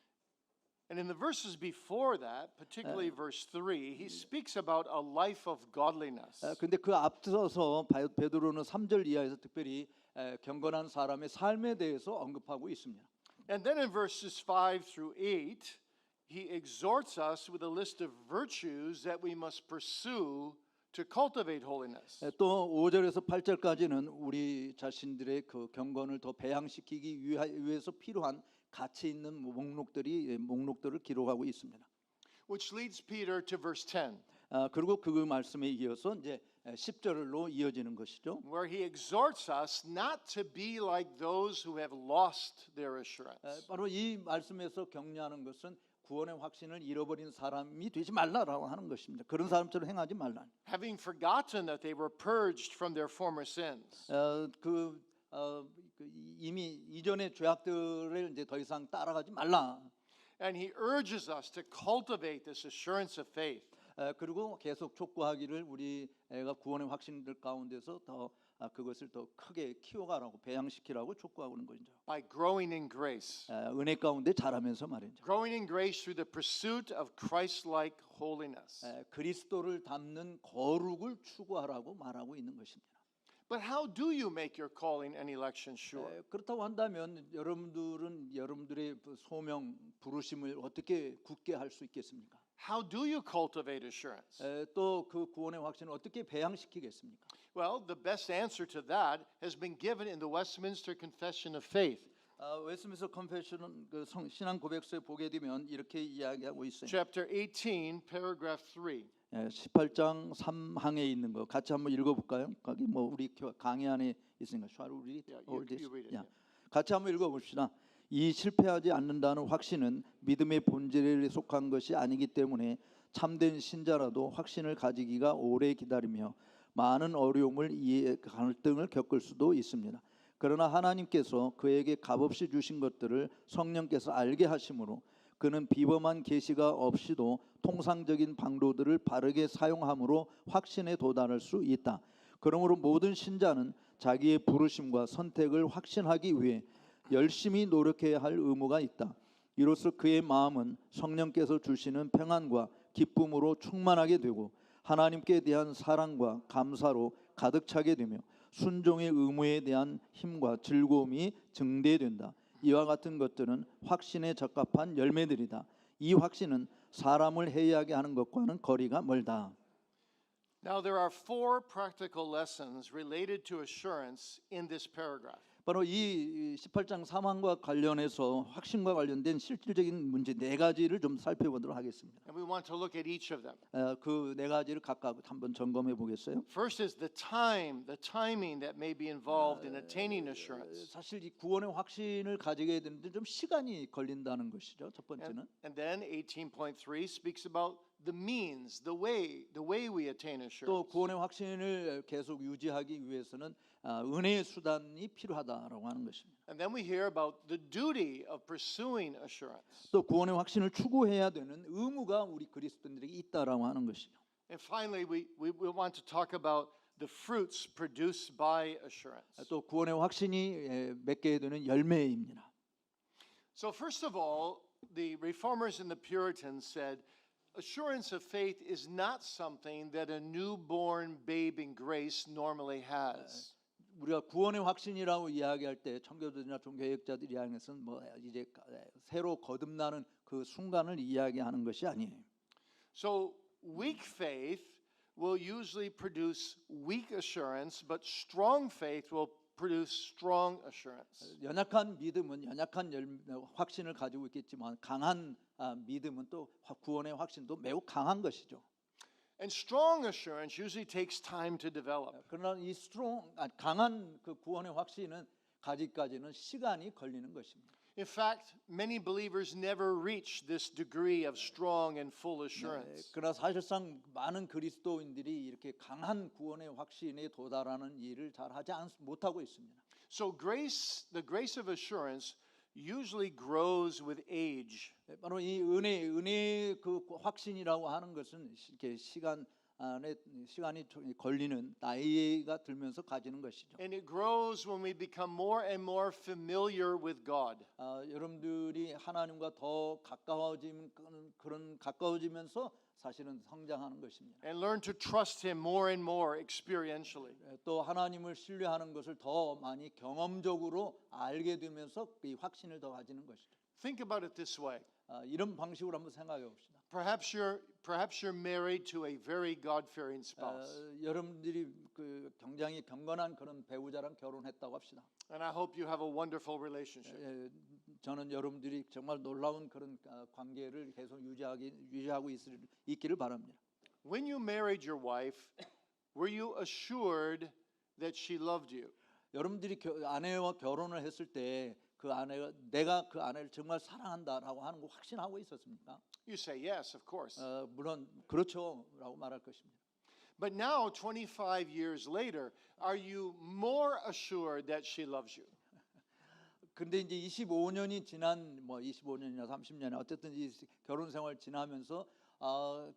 [SPEAKER 3] And in the verses before that, particularly verse 3, he speaks about a life of godliness.
[SPEAKER 2] 근데 그 앞서서 베드로는 3절 이하에서 특별히 경건한 사람의 삶에 대해서 언급하고 있습니다.
[SPEAKER 3] And then in verses 5 through 8, he exhorts us with a list of virtues that we must pursue to cultivate holiness.
[SPEAKER 2] 또 5절에서 8절까지는 우리 자신들의 그 경건을 더 배양시키기 위해서 필요한 가치 있는 목록들을 기록하고 있습니다.
[SPEAKER 3] Which leads Peter to verse 10,
[SPEAKER 2] 그리고 그 말씀에 이어서 이제 10절로 이어지는 것이죠.
[SPEAKER 3] where he exhorts us not to be like those who have lost their assurance.
[SPEAKER 2] 바로 이 말씀에서 격려하는 것은 구원의 확신을 잃어버린 사람이 되지 말라라고 하는 것입니다. 그런 사람처럼 행하지 말라.
[SPEAKER 3] Having forgotten that they were purged from their former sins.
[SPEAKER 2] 이미 이전의 죄악들을 이제 더 이상 따라가지 말라.
[SPEAKER 3] And he urges us to cultivate this assurance of faith.
[SPEAKER 2] 그리고 계속 촉구하기를 우리 애가 구원의 확신들 가운데서 더 그것을 더 크게 키워가라고 배양시키라고 촉구하고 있는 거죠.
[SPEAKER 3] By growing in grace.
[SPEAKER 2] 은혜 가운데 자라면서 말이죠.
[SPEAKER 3] Growing in grace through the pursuit of Christ-like holiness.
[SPEAKER 2] 그리스도를 닮는 거룩을 추구하라고 말하고 있는 것입니다.
[SPEAKER 3] But how do you make your calling and election sure?
[SPEAKER 2] 그렇다고 한다면 여러분들은 여러분들의 소명 부르심을 어떻게 굳게 할 수 있겠습니까?
[SPEAKER 3] How do you cultivate assurance?
[SPEAKER 2] 또 그 구원의 확신을 어떻게 배양시키겠습니까?
[SPEAKER 3] Well, the best answer to that has been given in the Westminster Confession of Faith.
[SPEAKER 2] 웨스트민스터 컨페션 그 신앙 고백서에 보게 되면 이렇게 이야기하고 있어요.
[SPEAKER 3] Chapter 18, paragraph 3.
[SPEAKER 2] 18장 3항에 있는 거 같이 한번 읽어볼까요? 거기 뭐 우리 강의 안에 있으니까 shall we read
[SPEAKER 3] Yeah,
[SPEAKER 2] all
[SPEAKER 3] you
[SPEAKER 2] this?
[SPEAKER 3] read it,
[SPEAKER 2] Yeah.
[SPEAKER 3] yeah.
[SPEAKER 2] 같이 한번 읽어봅시다. 이 실패하지 않는다는 확신은 믿음의 본질에 속한 것이 아니기 때문에 참된 신자라도 확신을 가지기가 오래 기다리며 많은 어려움을 갈등을 겪을 수도 있습니다. 그러나 하나님께서 그에게 값없이 주신 것들을 성령께서 알게 하심으로 그는 비범한 계시가 없이도 통상적인 방도들을 바르게 사용함으로 확신에 도달할 수 있다. 그러므로 모든 신자는 자기의 부르심과 선택을 확신하기 위해 열심히 노력해야 할 의무가 있다. 이로써 그의 마음은 성령께서 주시는 평안과 기쁨으로 충만하게 되고 하나님께 대한 사랑과 감사로 가득 차게 되며 순종의 의무에 대한 힘과 즐거움이 증대된다. 이와 같은 것들은 확신에 적합한 열매들이다. 이 확신은 사람을 해이하게 하는 것과는 거리가 멀다.
[SPEAKER 3] Now, there are four practical lessons related to assurance in this paragraph.
[SPEAKER 2] 바로 이 18장 3항과 관련해서 확신과 관련된 실질적인 문제 네 가지를 좀 살펴보도록 하겠습니다.
[SPEAKER 3] And we want to look at each of them.
[SPEAKER 2] 그 네 가지를 각각 한번 점검해 보겠어요.
[SPEAKER 3] First is the timing that may be involved in attaining assurance.
[SPEAKER 2] 사실 이 구원의 확신을 가지게 되는데 좀 시간이 걸린다는 것이죠. 첫 번째는.
[SPEAKER 3] And then 18.3 speaks about the means, the way we attain
[SPEAKER 2] 또
[SPEAKER 3] assurance.
[SPEAKER 2] 구원의 확신을 계속 유지하기 위해서는 은혜의 수단이 필요하다라고 하는 것입니다.
[SPEAKER 3] And then we hear about the duty of pursuing assurance.
[SPEAKER 2] 또 구원의 확신을 추구해야 되는 의무가 우리 그리스도인들에게 있다라고 하는 것이죠.
[SPEAKER 3] And finally, we want to talk about the fruits produced by assurance.
[SPEAKER 2] 또 구원의 확신이 맺게 되는 열매입니다.
[SPEAKER 3] So first of all, the reformers and the Puritans said, assurance of faith is not something that a newborn babe in grace normally has.
[SPEAKER 2] 우리가 구원의 확신이라고 이야기할 때 청교도들이나 종교개혁자들이 이야기해서는 뭐 이제 새로 거듭나는 그 순간을 이야기하는 것이 아니에요.
[SPEAKER 3] So weak faith will usually produce weak assurance, but strong faith will produce strong assurance.
[SPEAKER 2] 연약한 믿음은 연약한 확신을 가지고 있겠지만 강한 믿음은 또 구원의 확신도 매우 강한 것이죠.
[SPEAKER 3] And strong assurance usually takes time to develop.
[SPEAKER 2] 그러나 이 강한 그 구원의 확신은 가지까지는 시간이 걸리는 것입니다.
[SPEAKER 3] In fact, many believers never reach this degree of strong and full assurance.
[SPEAKER 2] 그러나 사실상 많은 그리스도인들이 이렇게 강한 구원의 확신에 도달하는 일을 잘 하지 못하고 있습니다.
[SPEAKER 3] So the grace of assurance usually grows with age.
[SPEAKER 2] 바로 이 은혜 그 확신이라고 하는 것은 이렇게 시간이 걸리는 나이가 들면서 가지는 것이죠.
[SPEAKER 3] And it grows when we become more and more familiar with God.
[SPEAKER 2] 여러분들이 하나님과 더 가까워지면서 사실은 성장하는 것입니다.
[SPEAKER 3] And learn to trust Him more and more experientially.
[SPEAKER 2] 또 하나님을 신뢰하는 것을 더 많이 경험적으로 알게 되면서 이 확신을 더 가지는 것이죠.
[SPEAKER 3] Think about it this way.
[SPEAKER 2] 이런 방식으로 한번 생각해 봅시다.
[SPEAKER 3] Perhaps you're married to a very God-fearing spouse.
[SPEAKER 2] 여러분들이 그 굉장히 경건한 그런 배우자랑 결혼했다고 합시다.
[SPEAKER 3] And I hope you have a wonderful relationship.
[SPEAKER 2] 저는 여러분들이 정말 놀라운 그런 관계를 계속 유지하고 있기를 바랍니다.
[SPEAKER 3] When you married your wife, were you assured that she loved you?
[SPEAKER 2] 여러분들이 아내와 결혼을 했을 때 그 아내가 내가 그 아내를 정말 사랑한다라고 하는 거 확신하고 있었습니까?
[SPEAKER 3] You say yes, of course.
[SPEAKER 2] 물론 그렇죠라고 말할 것입니다.
[SPEAKER 3] But now, 25 years later, are you more assured that she loves you?
[SPEAKER 2] 근데 이제 25년이 지난 25년이나 30년이 어쨌든 이 결혼 생활 지나면서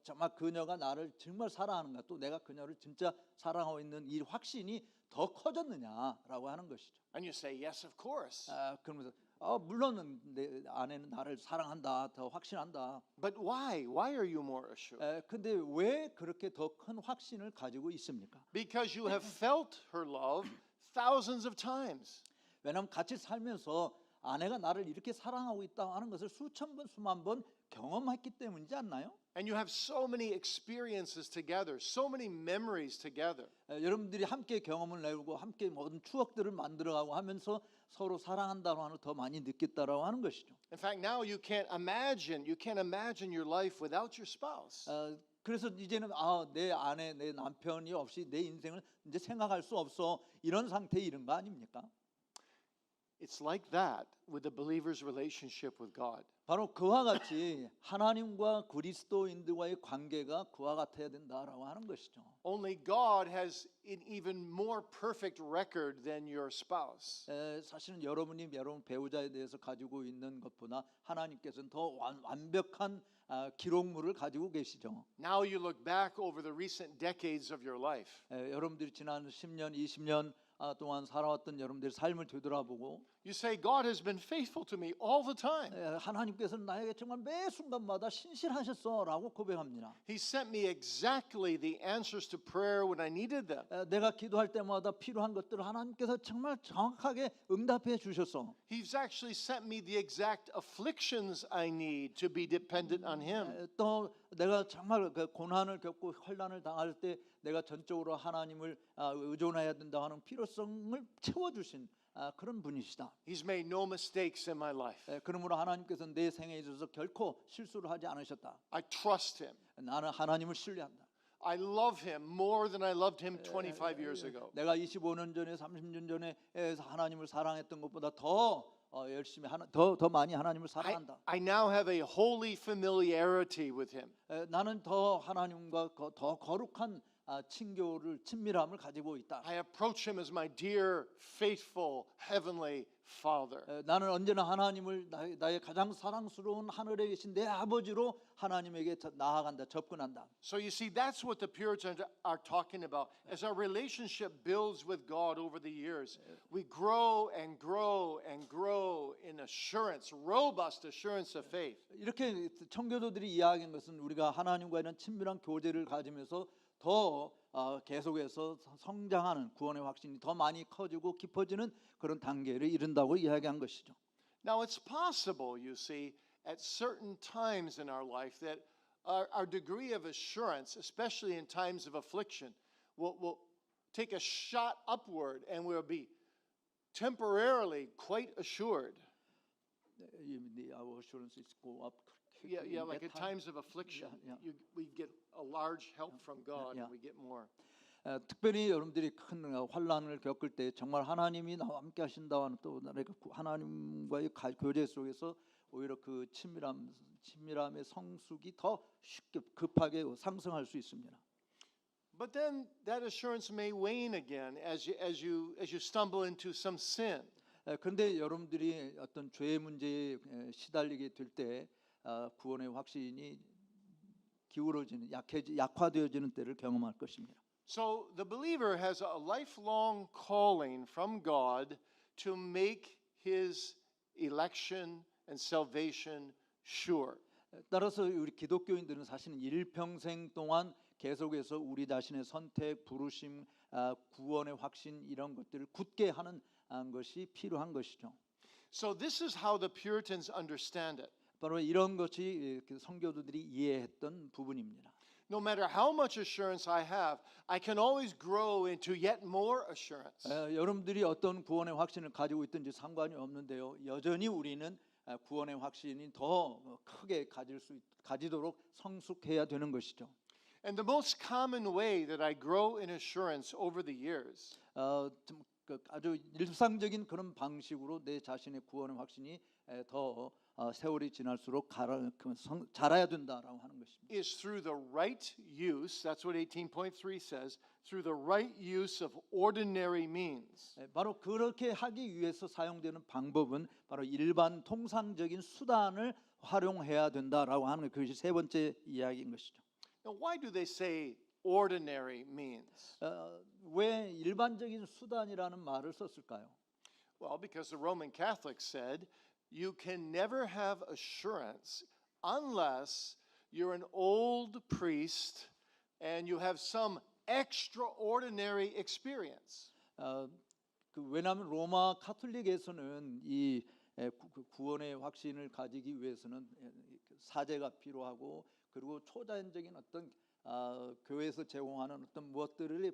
[SPEAKER 2] 정말 그녀가 나를 정말 사랑하는가 또 내가 그녀를 진짜 사랑하고 있는 이 확신이 더 커졌느냐라고 하는 것이죠.
[SPEAKER 3] And you say yes, of course.
[SPEAKER 2] 그러면서 물론 내 아내는 나를 사랑한다, 더 확신한다.
[SPEAKER 3] But why? Why are you more assured?
[SPEAKER 2] 근데 왜 그렇게 더 큰 확신을 가지고 있습니까?
[SPEAKER 3] Because you have felt her love thousands of times.
[SPEAKER 2] 왜냐하면 같이 살면서 아내가 나를 이렇게 사랑하고 있다 하는 것을 수천 번, 수만 번 경험했기 때문이지 않나요?
[SPEAKER 3] And you have so many experiences together, so many memories together.
[SPEAKER 2] 여러분들이 함께 경험을 내고 함께 모든 추억들을 만들어가고 하면서 서로 사랑한다고 하는 더 많이 느꼈다라고 하는 것이죠.
[SPEAKER 3] In fact, now you can't imagine your life without your spouse.
[SPEAKER 2] 그래서 이제는 내 아내, 내 남편이 없이 내 인생을 이제 생각할 수 없어 이런 상태에 이른 거 아닙니까?
[SPEAKER 3] It's like that with the believer's relationship with God.
[SPEAKER 2] 바로 그와 같이 하나님과 그리스도인들과의 관계가 그와 같아야 된다라고 하는 것이죠.
[SPEAKER 3] Only God has an even more perfect record than your spouse.
[SPEAKER 2] 사실은 여러분 배우자에 대해서 가지고 있는 것보다 하나님께서는 더 완벽한 기록물을 가지고 계시죠.
[SPEAKER 3] Now you look back over the recent decades of your life.
[SPEAKER 2] 여러분들이 지난 10년, 20년 동안 살아왔던 여러분들의 삶을 되돌아보고
[SPEAKER 3] you say, God has been faithful to me all the time.
[SPEAKER 2] 하나님께서는 나에게 정말 매 순간마다 신실하셨어라고 고백합니다.
[SPEAKER 3] He sent me exactly the answers to prayer when I needed them.
[SPEAKER 2] 내가 기도할 때마다 필요한 것들을 하나님께서 정말 정확하게 응답해 주셨어.
[SPEAKER 3] He's actually sent me the exact afflictions I need to be dependent on Him.
[SPEAKER 2] 또 내가 정말 그 고난을 겪고 환난을 당할 때 내가 전적으로 하나님을 의존해야 된다 하는 필요성을 채워주신 그런 분이시다.
[SPEAKER 3] He's made no mistakes in my life.
[SPEAKER 2] 그러므로 하나님께서 내 생에 있어서 결코 실수를 하지 않으셨다.
[SPEAKER 3] I trust Him.
[SPEAKER 2] 나는 하나님을 신뢰한다.
[SPEAKER 3] I love Him more than I loved Him 25 years ago.
[SPEAKER 2] 내가 25년 전에 30년 전에 하나님을 사랑했던 것보다 더 열심히 더 많이 하나님을 사랑한다.
[SPEAKER 3] I now have a holy familiarity with Him.
[SPEAKER 2] 나는 더 하나님과 더 거룩한 친밀함을 가지고 있다.
[SPEAKER 3] I approach Him as my dear, faithful, heavenly Father.
[SPEAKER 2] 나는 언제나 하나님을 나의 가장 사랑스러운 하늘에 계신 내 아버지로 하나님에게 나아간다, 접근한다.
[SPEAKER 3] So you see, that's what the Puritans are talking about. As our relationship builds with God over the years, we grow and grow and grow in assurance, robust assurance of faith.
[SPEAKER 2] 이렇게 청교도들이 이야기한 것은 우리가 하나님과 있는 친밀한 교제를 가지면서 더 계속해서 성장하는 구원의 확신이 더 많이 커지고 깊어지는 그런 단계를 이른다고 이야기한 것이죠.
[SPEAKER 3] Now, it's possible, you see, at certain times in our life that our degree of assurance, especially in times of affliction, will take a shot upward and we'll be temporarily quite assured.
[SPEAKER 2] Our assurance is go up.
[SPEAKER 3] Yeah, like at times of affliction, we get a large help from God and we get more.
[SPEAKER 2] 특별히 여러분들이 큰 환난을 겪을 때 정말 하나님이 나와 함께 하신다는 또 내가 하나님과의 교제 속에서 오히려 그 친밀함의 성숙이 더 쉽게 급하게 상승할 수 있습니다.
[SPEAKER 3] But then that assurance may wane again as you stumble into some sin.
[SPEAKER 2] 그런데 여러분들이 어떤 죄의 문제에 시달리게 될 때 구원의 확신이 기울어지는 약화되어지는 때를 경험할 것입니다.
[SPEAKER 3] So the believer has a lifelong calling from God to make his election and salvation sure.
[SPEAKER 2] 따라서 우리 기독교인들은 사실은 일평생 동안 계속해서 우리 자신의 선택, 부르심, 구원의 확신 이런 것들을 굳게 하는 것이 필요한 것이죠.
[SPEAKER 3] So this is how the Puritans understand it.
[SPEAKER 2] 바로 이런 것이 성교도들이 이해했던 부분입니다.
[SPEAKER 3] No matter how much assurance I have, I can always grow into yet more assurance.
[SPEAKER 2] 여러분들이 어떤 구원의 확신을 가지고 있든지 상관이 없는데요. 여전히 우리는 구원의 확신이 더 크게 가지도록 성숙해야 되는 것이죠.
[SPEAKER 3] And the most common way that I grow in assurance over the years
[SPEAKER 2] 아주 일상적인 그런 방식으로 내 자신의 구원의 확신이 더 세월이 지날수록 자라야 된다라고 하는 것입니다.
[SPEAKER 3] is through the right use, that's what 18.3 says, through the right use of ordinary means.
[SPEAKER 2] 바로 그렇게 하기 위해서 사용되는 방법은 바로 일반 통상적인 수단을 활용해야 된다라고 하는 것이 세 번째 이야기인 것이죠.
[SPEAKER 3] Now, why do they say ordinary means?
[SPEAKER 2] 왜 일반적인 수단이라는 말을 썼을까요?
[SPEAKER 3] Well, because the Roman Catholics said you can never have assurance unless you're an old priest and you have some extraordinary experience.
[SPEAKER 2] 왜냐하면 로마 카톨릭에서는 이 구원의 확신을 가지기 위해서는 사제가 필요하고 그리고 초자연적인 어떤 교회에서 제공하는 어떤 무엇들을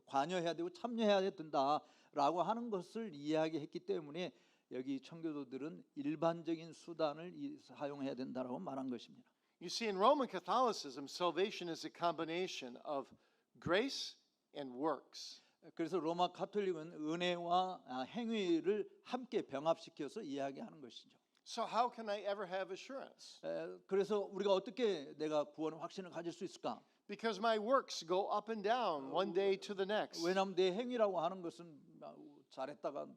[SPEAKER 2] 관여해야 되고 참여해야 된다라고 하는 것을 이야기했기 때문에 여기 청교도들은 일반적인 수단을 사용해야 된다라고 말한 것입니다.
[SPEAKER 3] You see, in Roman Catholicism, salvation is a combination of grace and works.
[SPEAKER 2] 그래서 로마 카톨릭은 은혜와 행위를 함께 병합시켜서 이야기하는 것이죠.
[SPEAKER 3] So how can I ever have assurance?
[SPEAKER 2] 그래서 우리가 어떻게 내가 구원의 확신을 가질 수 있을까?
[SPEAKER 3] Because my works go up and down one day to the next.
[SPEAKER 2] 왜냐하면 내 행위라고 하는 것은 잘했다가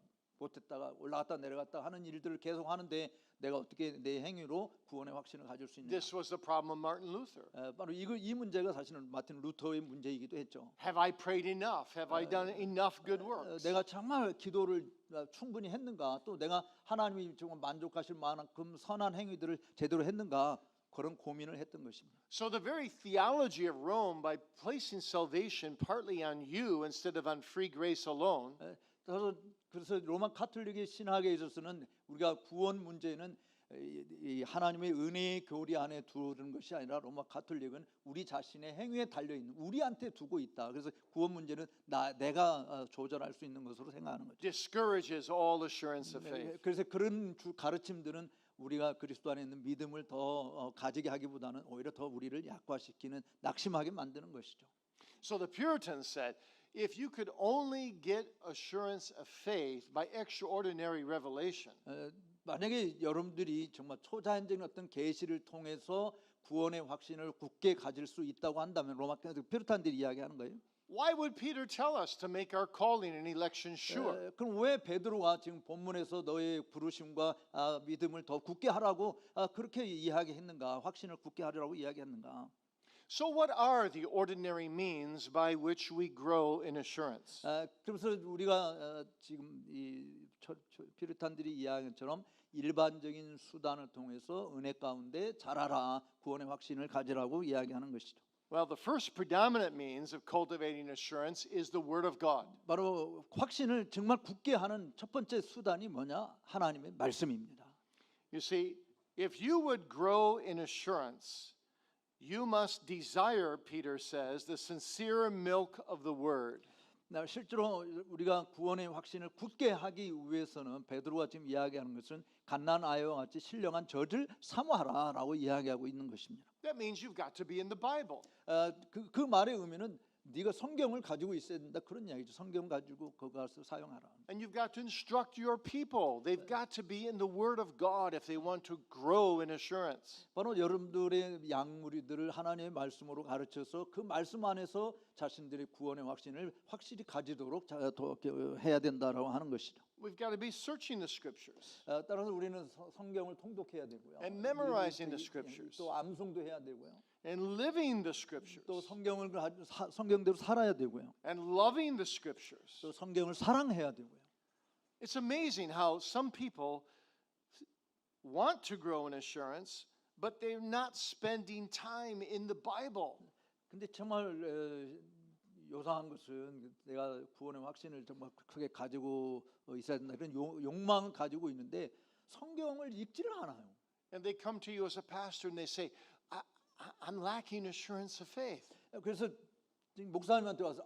[SPEAKER 2] 보탰다가 올라갔다 내려갔다 하는 일들을 계속 하는데 내가 어떻게 내 행위로 구원의 확신을 가질 수 있느냐.
[SPEAKER 3] This was the problem of Martin Luther.
[SPEAKER 2] 바로 이 문제가 사실은 마틴 루터의 문제이기도 했죠.
[SPEAKER 3] Have I prayed enough? Have I done enough good works?
[SPEAKER 2] 내가 정말 기도를 충분히 했는가, 또 내가 하나님이 정말 만족하실 만큼 선한 행위들을 제대로 했는가, 그런 고민을 했던 것입니다.
[SPEAKER 3] So the very theology of Rome, by placing salvation partly on you instead of on free grace alone,
[SPEAKER 2] 그래서 로마 카톨릭의 신학에 있어서는 우리가 구원 문제는 이 하나님의 은혜의 교리 안에 두는 것이 아니라 로마 카톨릭은 우리 자신의 행위에 달려 있는, 우리한테 두고 있다. 그래서 구원 문제는 내가 조절할 수 있는 것으로 생각하는 거죠.
[SPEAKER 3] discourages all assurance of faith.
[SPEAKER 2] 그래서 그런 가르침들은 우리가 그리스도 안에 있는 믿음을 더 가지게 하기보다는 오히려 더 우리를 약화시키는, 낙심하게 만드는 것이죠.
[SPEAKER 3] So the Puritans said, if you could only get assurance of faith by extraordinary revelation,
[SPEAKER 2] 만약에 여러분들이 정말 초자연적인 어떤 계시를 통해서 구원의 확신을 굳게 가질 수 있다고 한다면, 로마 피르탄들이 이야기하는 거예요.
[SPEAKER 3] why would Peter tell us to make our calling and election sure?
[SPEAKER 2] 그럼 왜 베드로가 지금 본문에서 너의 부르심과 믿음을 더 굳게 하라고 그렇게 이야기했는가, 확신을 굳게 하라고 이야기했는가?
[SPEAKER 3] So what are the ordinary means by which we grow in assurance?
[SPEAKER 2] 그래서 우리가 지금 이 피르탄들이 이야기한 것처럼 일반적인 수단을 통해서 은혜 가운데 자라라, 구원의 확신을 가지라고 이야기하는 것이죠.
[SPEAKER 3] Well, the first predominant means of cultivating assurance is the Word of God.
[SPEAKER 2] 바로 확신을 정말 굳게 하는 첫 번째 수단이 뭐냐? 하나님의 말씀입니다.
[SPEAKER 3] You see, if you would grow in assurance, you must desire, Peter says, the sincere milk of the Word.
[SPEAKER 2] 실제로 우리가 구원의 확신을 굳게 하기 위해서는 베드로가 지금 이야기하는 것은 갓난 아이와 같이 신령한 젖을 사모하라라고 이야기하고 있는 것입니다.
[SPEAKER 3] That means you've got to be in the Bible.
[SPEAKER 2] 그 말의 의미는 네가 성경을 가지고 있어야 된다, 그런 이야기죠. 성경 가지고 그것을 사용하라.
[SPEAKER 3] And you've got to instruct your people. They've got to be in the Word of God if they want to grow in assurance.
[SPEAKER 2] 바로 여러분들의 양무리들을 하나님의 말씀으로 가르쳐서 그 말씀 안에서 자신들의 구원의 확신을 확실히 가지도록 해야 된다라고 하는 것이죠.
[SPEAKER 3] We've got to be searching the Scriptures
[SPEAKER 2] 따라서 우리는 성경을 통독해야 되고요.
[SPEAKER 3] and memorizing the Scriptures
[SPEAKER 2] 또 암송도 해야 되고요.
[SPEAKER 3] and living the Scriptures
[SPEAKER 2] 또 성경대로 살아야 되고요.
[SPEAKER 3] and loving the Scriptures.
[SPEAKER 2] 또 성경을 사랑해야 되고요.
[SPEAKER 3] It's amazing how some people want to grow in assurance, but they're not spending time in the Bible.
[SPEAKER 2] 근데 정말 요상한 것은 내가 구원의 확신을 정말 크게 가지고 있어야 된다, 이런 욕망을 가지고 있는데 성경을 읽지를 않아요.
[SPEAKER 3] And they come to you as a pastor and they say, I'm lacking assurance of faith.
[SPEAKER 2] 그래서 목사님한테 와서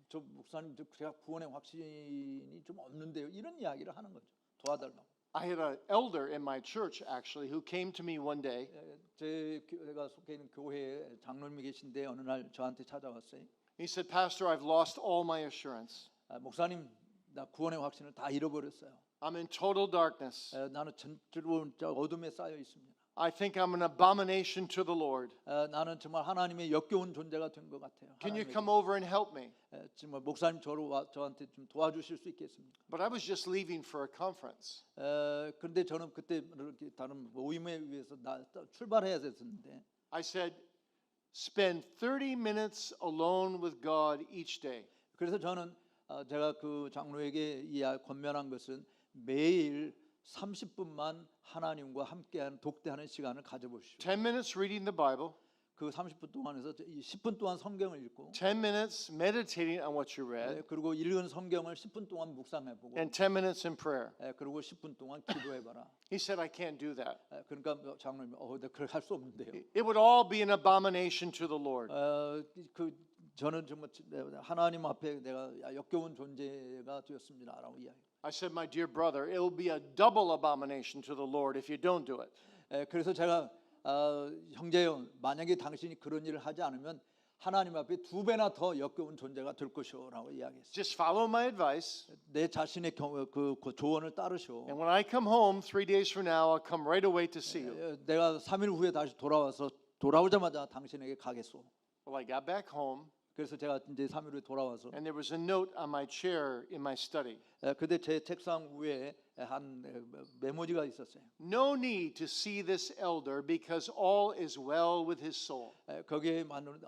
[SPEAKER 2] 저 목사님 제가 구원의 확신이 좀 없는데요, 이런 이야기를 하는 거죠. 도와달라고.
[SPEAKER 3] I had an elder in my church actually who came to me one day.
[SPEAKER 2] 제가 속해 있는 교회에 장로님이 계신데 어느 날 저한테 찾아왔어요.
[SPEAKER 3] He said, Pastor, I've lost all my assurance.
[SPEAKER 2] 목사님, 나 구원의 확신을 다 잃어버렸어요.
[SPEAKER 3] I'm in total darkness.
[SPEAKER 2] 나는 전적으로 어둠에 쌓여 있습니다.
[SPEAKER 3] I think I'm an abomination to the Lord.
[SPEAKER 2] 나는 정말 하나님의 역겨운 존재가 된 것 같아요.
[SPEAKER 3] Can you come over and help me?
[SPEAKER 2] 정말 목사님 저한테 좀 도와주실 수 있겠습니까?
[SPEAKER 3] But I was just leaving for a conference.
[SPEAKER 2] 그런데 저는 그때 이렇게 다른 모임에 의해서 출발해야 됐었는데,
[SPEAKER 3] I said, spend 30 minutes alone with God each day.
[SPEAKER 2] 그래서 저는 제가 그 장로에게 권면한 것은 매일 30분만 하나님과 함께하는 독대하는 시간을 가져보십시오.
[SPEAKER 3] 10 minutes reading the Bible.
[SPEAKER 2] 그 30분 동안에서 10분 동안 성경을 읽고
[SPEAKER 3] 10 minutes meditating on what you read.
[SPEAKER 2] 그리고 읽은 성경을 10분 동안 묵상해보고
[SPEAKER 3] And 10 minutes in prayer.
[SPEAKER 2] 그리고 10분 동안 기도해봐라.
[SPEAKER 3] He said, I can't do that.
[SPEAKER 2] 그러니까 장로님이 내가 그걸 할 수 없는데요.
[SPEAKER 3] It would all be an abomination to the Lord.
[SPEAKER 2] 저는 정말 하나님 앞에 내가 역겨운 존재가 되었습니다라고 이야기.
[SPEAKER 3] I said, my dear brother, it will be a double abomination to the Lord if you don't do it.
[SPEAKER 2] 그래서 제가 형제요, 만약에 당신이 그런 일을 하지 않으면 하나님 앞에 2배나 더 역겨운 존재가 될 것이오라고 이야기했어요.
[SPEAKER 3] Just follow my advice.
[SPEAKER 2] 내 자신의 그 조언을 따르시오.
[SPEAKER 3] And when I come home 3 days from now, I'll come right away to see you.
[SPEAKER 2] 내가 3일 후에 다시 돌아오자마자 당신에게 가겠소.
[SPEAKER 3] Well, I got back home.
[SPEAKER 2] 그래서 제가 이제 3일에 돌아와서
[SPEAKER 3] and there was a note on my chair in my study.
[SPEAKER 2] 그때 제 책상 위에 한 메모지가 있었어요.
[SPEAKER 3] No need to see this elder because all is well with his soul.
[SPEAKER 2] 거기에 맞는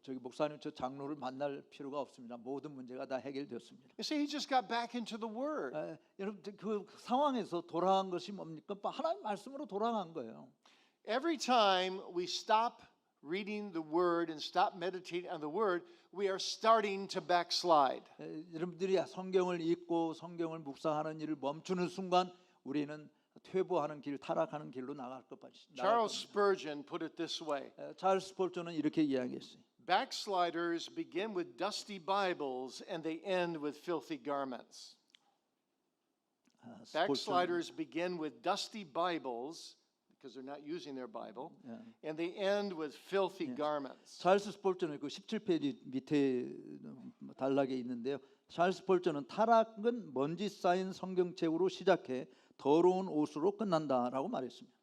[SPEAKER 2] 저기 목사님 저 장로를 만날 필요가 없습니다. 모든 문제가 다 해결되었습니다.
[SPEAKER 3] You see, he just got back into the Word.
[SPEAKER 2] 여러분 그 상황에서 돌아간 것이 뭡니까? 하나님 말씀으로 돌아간 거예요.
[SPEAKER 3] Every time we stop reading the Word and stop meditating on the Word, we are starting to backslide.
[SPEAKER 2] 여러분들이 성경을 읽고 성경을 묵상하는 일을 멈추는 순간 우리는 퇴보하는 길, 타락하는 길로 나갈 것같이.
[SPEAKER 3] Charles Spurgeon put it this way.
[SPEAKER 2] 찰스 스폴전은 이렇게 이야기했어요.
[SPEAKER 3] Backsliders begin with dusty Bibles and they end with filthy garments. Backsliders begin with dusty Bibles because they're not using their Bible, and they end with filthy garments.
[SPEAKER 2] 찰스 스폴전은 그 17페이지 밑에 단락에 있는데요. 찰스 스폴전은 타락은 먼지 쌓인 성경책으로 시작해 더러운 옷으로 끝난다라고 말했습니다.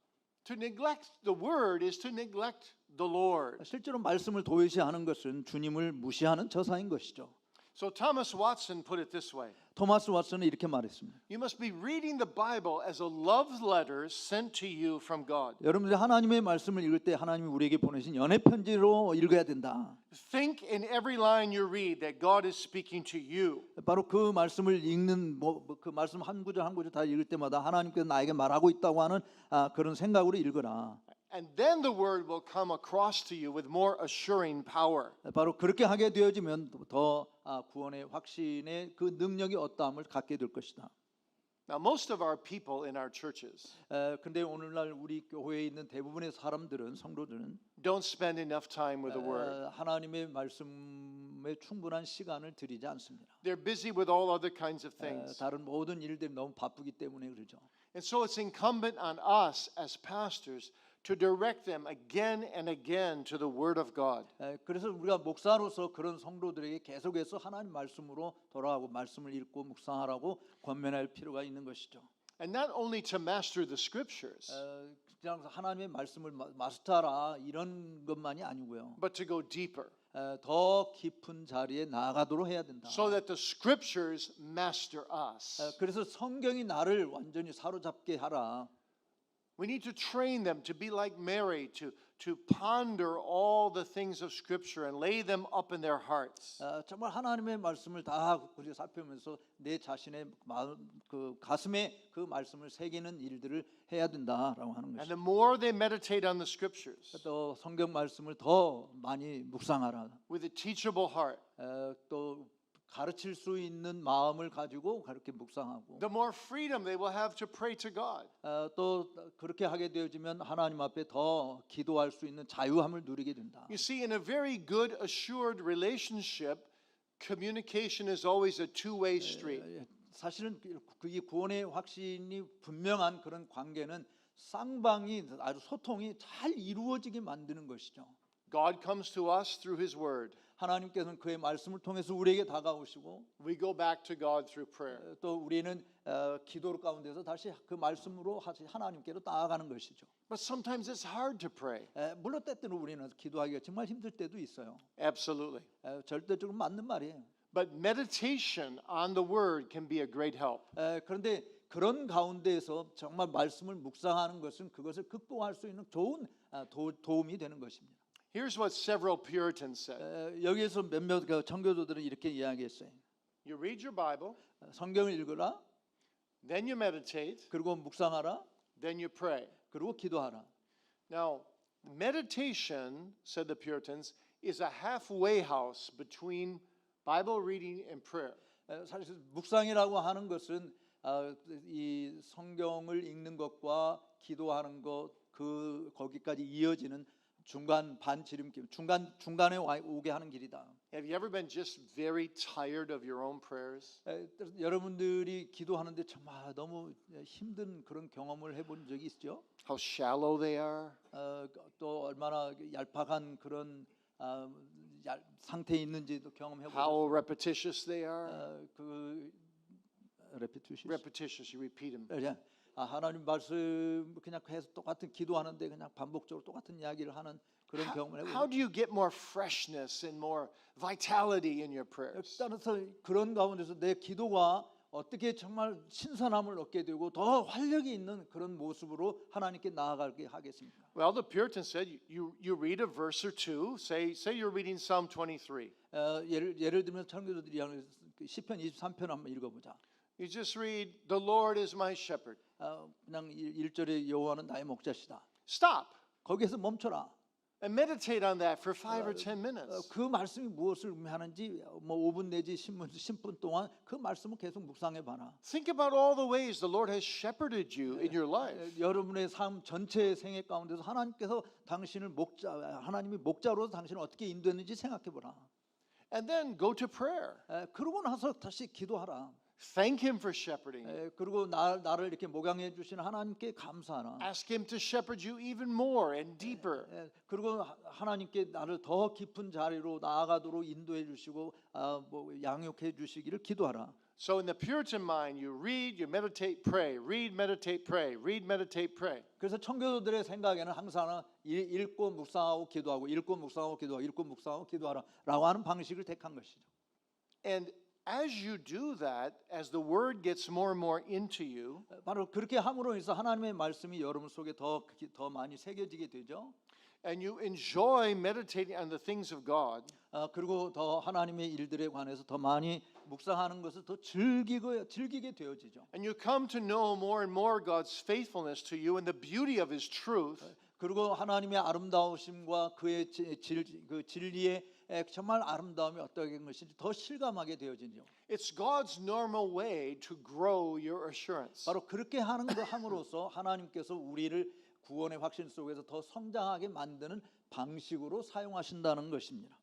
[SPEAKER 3] To neglect the word is to neglect the Lord.
[SPEAKER 2] 실제로 말씀을 도외시하는 것은 주님을 무시하는 저사인 것이죠.
[SPEAKER 3] So Thomas Watson put it this way.
[SPEAKER 2] 토마스 왓슨은 이렇게 말했습니다.
[SPEAKER 3] You must be reading the Bible as a love letter sent to you from God.
[SPEAKER 2] 여러분들이 하나님의 말씀을 읽을 때 하나님이 우리에게 보내신 연애 편지로 읽어야 된다.
[SPEAKER 3] Think in every line you read that God is speaking to you.
[SPEAKER 2] 바로 그 말씀을 읽는 그 말씀 한 구절 한 구절 다 읽을 때마다 하나님께서 나에게 말하고 있다고 하는 그런 생각으로 읽어라.
[SPEAKER 3] And then the word will come across to you with more assuring power.
[SPEAKER 2] 바로 그렇게 하게 되어지면 더 구원의 확신의 그 능력이 어떠함을 갖게 될 것이다.
[SPEAKER 3] Now, most of our people in our churches
[SPEAKER 2] 근데 오늘날 우리 교회에 있는 대부분의 사람들은 성도들은
[SPEAKER 3] don't spend enough time with the word.
[SPEAKER 2] 하나님의 말씀에 충분한 시간을 들이지 않습니다.
[SPEAKER 3] They're busy with all other kinds of things.
[SPEAKER 2] 다른 모든 일들이 너무 바쁘기 때문에 그러죠.
[SPEAKER 3] And so it's incumbent on us as pastors to direct them again and again to the word of God.
[SPEAKER 2] 그래서 우리가 목사로서 그런 성도들에게 계속해서 하나님 말씀으로 돌아가고 말씀을 읽고 묵상하라고 권면할 필요가 있는 것이죠.
[SPEAKER 3] And not only to master the scriptures,
[SPEAKER 2] 그냥 하나님의 말씀을 마스터하라 이런 것만이 아니고요.
[SPEAKER 3] but to go deeper
[SPEAKER 2] 더 깊은 자리에 나아가도록 해야 된다.
[SPEAKER 3] so that the scriptures master us.
[SPEAKER 2] 그래서 성경이 나를 완전히 사로잡게 하라.
[SPEAKER 3] We need to train them to be like Mary, to ponder all the things of Scripture and lay them up in their hearts.
[SPEAKER 2] 정말 하나님의 말씀을 다 우리가 살펴면서 내 자신의 마음, 그 가슴에 그 말씀을 새기는 일들을 해야 된다라고 하는
[SPEAKER 3] And
[SPEAKER 2] 것이죠.
[SPEAKER 3] the more they meditate on the Scriptures
[SPEAKER 2] 또 성경 말씀을 더 많이 묵상하라.
[SPEAKER 3] with a teachable heart,
[SPEAKER 2] 또 가르칠 수 있는 마음을 가지고 그렇게 묵상하고
[SPEAKER 3] the more freedom they will have to pray to God.
[SPEAKER 2] 또 그렇게 하게 되어지면 하나님 앞에 더 기도할 수 있는 자유함을 누리게 된다.
[SPEAKER 3] You see, in a very good, assured relationship, communication is always a two-way street.
[SPEAKER 2] 사실은 이 구원의 확신이 분명한 그런 관계는 쌍방이 아주 소통이 잘 이루어지게 만드는 것이죠.
[SPEAKER 3] God comes to us through His Word.
[SPEAKER 2] 하나님께서는 그의 말씀을 통해서 우리에게 다가오시고
[SPEAKER 3] We go back to God through prayer.
[SPEAKER 2] 또 우리는 기도 가운데서 다시 그 말씀으로 하나님께로 나아가는 것이죠.
[SPEAKER 3] But sometimes it's hard to pray.
[SPEAKER 2] 물론 때때로 우리는 기도하기가 정말 힘들 때도 있어요.
[SPEAKER 3] Absolutely.
[SPEAKER 2] 절대적으로 맞는 말이에요.
[SPEAKER 3] But meditation on the Word can be a great help.
[SPEAKER 2] 그런데 그런 가운데에서 정말 말씀을 묵상하는 것은 그것을 극복할 수 있는 좋은 도움이 되는 것입니다.
[SPEAKER 3] Here's what several Puritans said.
[SPEAKER 2] 여기에서 몇몇 청교도들은 이렇게 이야기했어요.
[SPEAKER 3] You read your Bible,
[SPEAKER 2] 성경을 읽어라.
[SPEAKER 3] then you meditate,
[SPEAKER 2] 그리고 묵상하라.
[SPEAKER 3] then you pray.
[SPEAKER 2] 그리고 기도하라.
[SPEAKER 3] Now, meditation, said the Puritans, is a halfway house between Bible reading and prayer.
[SPEAKER 2] 사실 묵상이라고 하는 것은 이 성경을 읽는 것과 기도하는 것 거기까지 이어지는 중간 반 지름길 중간에 오게 하는 길이다.
[SPEAKER 3] Have you ever been just very tired of your own prayers?
[SPEAKER 2] 여러분들이 기도하는데 정말 너무 힘든 그런 경험을 해본 적이 있죠?
[SPEAKER 3] How shallow they are?
[SPEAKER 2] 또 얼마나 얄팍한 그런 상태에 있는지도 경험해보셨어요?
[SPEAKER 3] How repetitious they are?
[SPEAKER 2] repetition.
[SPEAKER 3] Repetitious, you repeat them.
[SPEAKER 2] 하나님 말씀 그냥 계속 똑같은 기도하는데 그냥 반복적으로 똑같은 이야기를 하는 그런 경험을
[SPEAKER 3] How
[SPEAKER 2] 해요.
[SPEAKER 3] do you get more freshness and more vitality in your prayers?
[SPEAKER 2] 따라서 그런 가운데서 내 기도가 어떻게 정말 신선함을 얻게 되고 더 활력이 있는 그런 모습으로 하나님께 나아가게 하겠습니까?
[SPEAKER 3] Well, the Puritans said you read a verse or two. Say you're reading Psalm 23.
[SPEAKER 2] 예를 들면 청교도들이 하는 시편 23편 한번 읽어보자.
[SPEAKER 3] You just read, "The Lord is my shepherd."
[SPEAKER 2] 그냥 1절에 여호와는 나의 목자시다.
[SPEAKER 3] Stop
[SPEAKER 2] 거기에서 멈춰라.
[SPEAKER 3] and meditate on that for 5 or 10 minutes.
[SPEAKER 2] 그 말씀이 무엇을 의미하는지 뭐 5분 내지 10분 동안 그 말씀을 계속 묵상해 봐라.
[SPEAKER 3] Think about all the ways the Lord has shepherded you in your life.
[SPEAKER 2] 여러분의 삶 전체의 생애 가운데서 하나님께서 당신을 하나님이 목자로서 당신을 어떻게 인도했는지 생각해 보라.
[SPEAKER 3] And then go to prayer.
[SPEAKER 2] 그러고 나서 다시 기도하라.
[SPEAKER 3] Thank Him for shepherding.
[SPEAKER 2] 그리고 나를 이렇게 목양해 주시는 하나님께 감사하라.
[SPEAKER 3] Ask Him to shepherd you even more and deeper.
[SPEAKER 2] 그리고 하나님께 나를 더 깊은 자리로 나아가도록 인도해 주시고 뭐 양육해 주시기를 기도하라.
[SPEAKER 3] So in the Puritan mind, you read, you meditate, pray, read, meditate, pray, read, meditate, pray.
[SPEAKER 2] 그래서 청교도들의 생각에는 항상 읽고 묵상하고 기도하고 읽고 묵상하고 기도하고 읽고 묵상하고 기도하라라고 하는 방식을 택한 것이죠.
[SPEAKER 3] And as you do that, as the word gets more and more into you,
[SPEAKER 2] 바로 그렇게 함으로 해서 하나님의 말씀이 여러분 속에 더 많이 새겨지게 되죠.
[SPEAKER 3] and you enjoy meditating on the things of God,
[SPEAKER 2] 그리고 더 하나님의 일들에 관해서 더 많이 묵상하는 것을 더 즐기게 되어지죠.
[SPEAKER 3] and you come to know more and more God's faithfulness to you and the beauty of His truth,
[SPEAKER 2] 그리고 하나님의 아름다우심과 그의 그 진리의 정말 아름다움이 어떻게 된 것인지 더 실감하게 되어지죠.
[SPEAKER 3] it's God's normal way to grow your assurance.
[SPEAKER 2] 바로 그렇게 하는 거 함으로써 하나님께서 우리를 구원의 확신 속에서 더 성장하게 만드는 방식으로 사용하신다는 것입니다.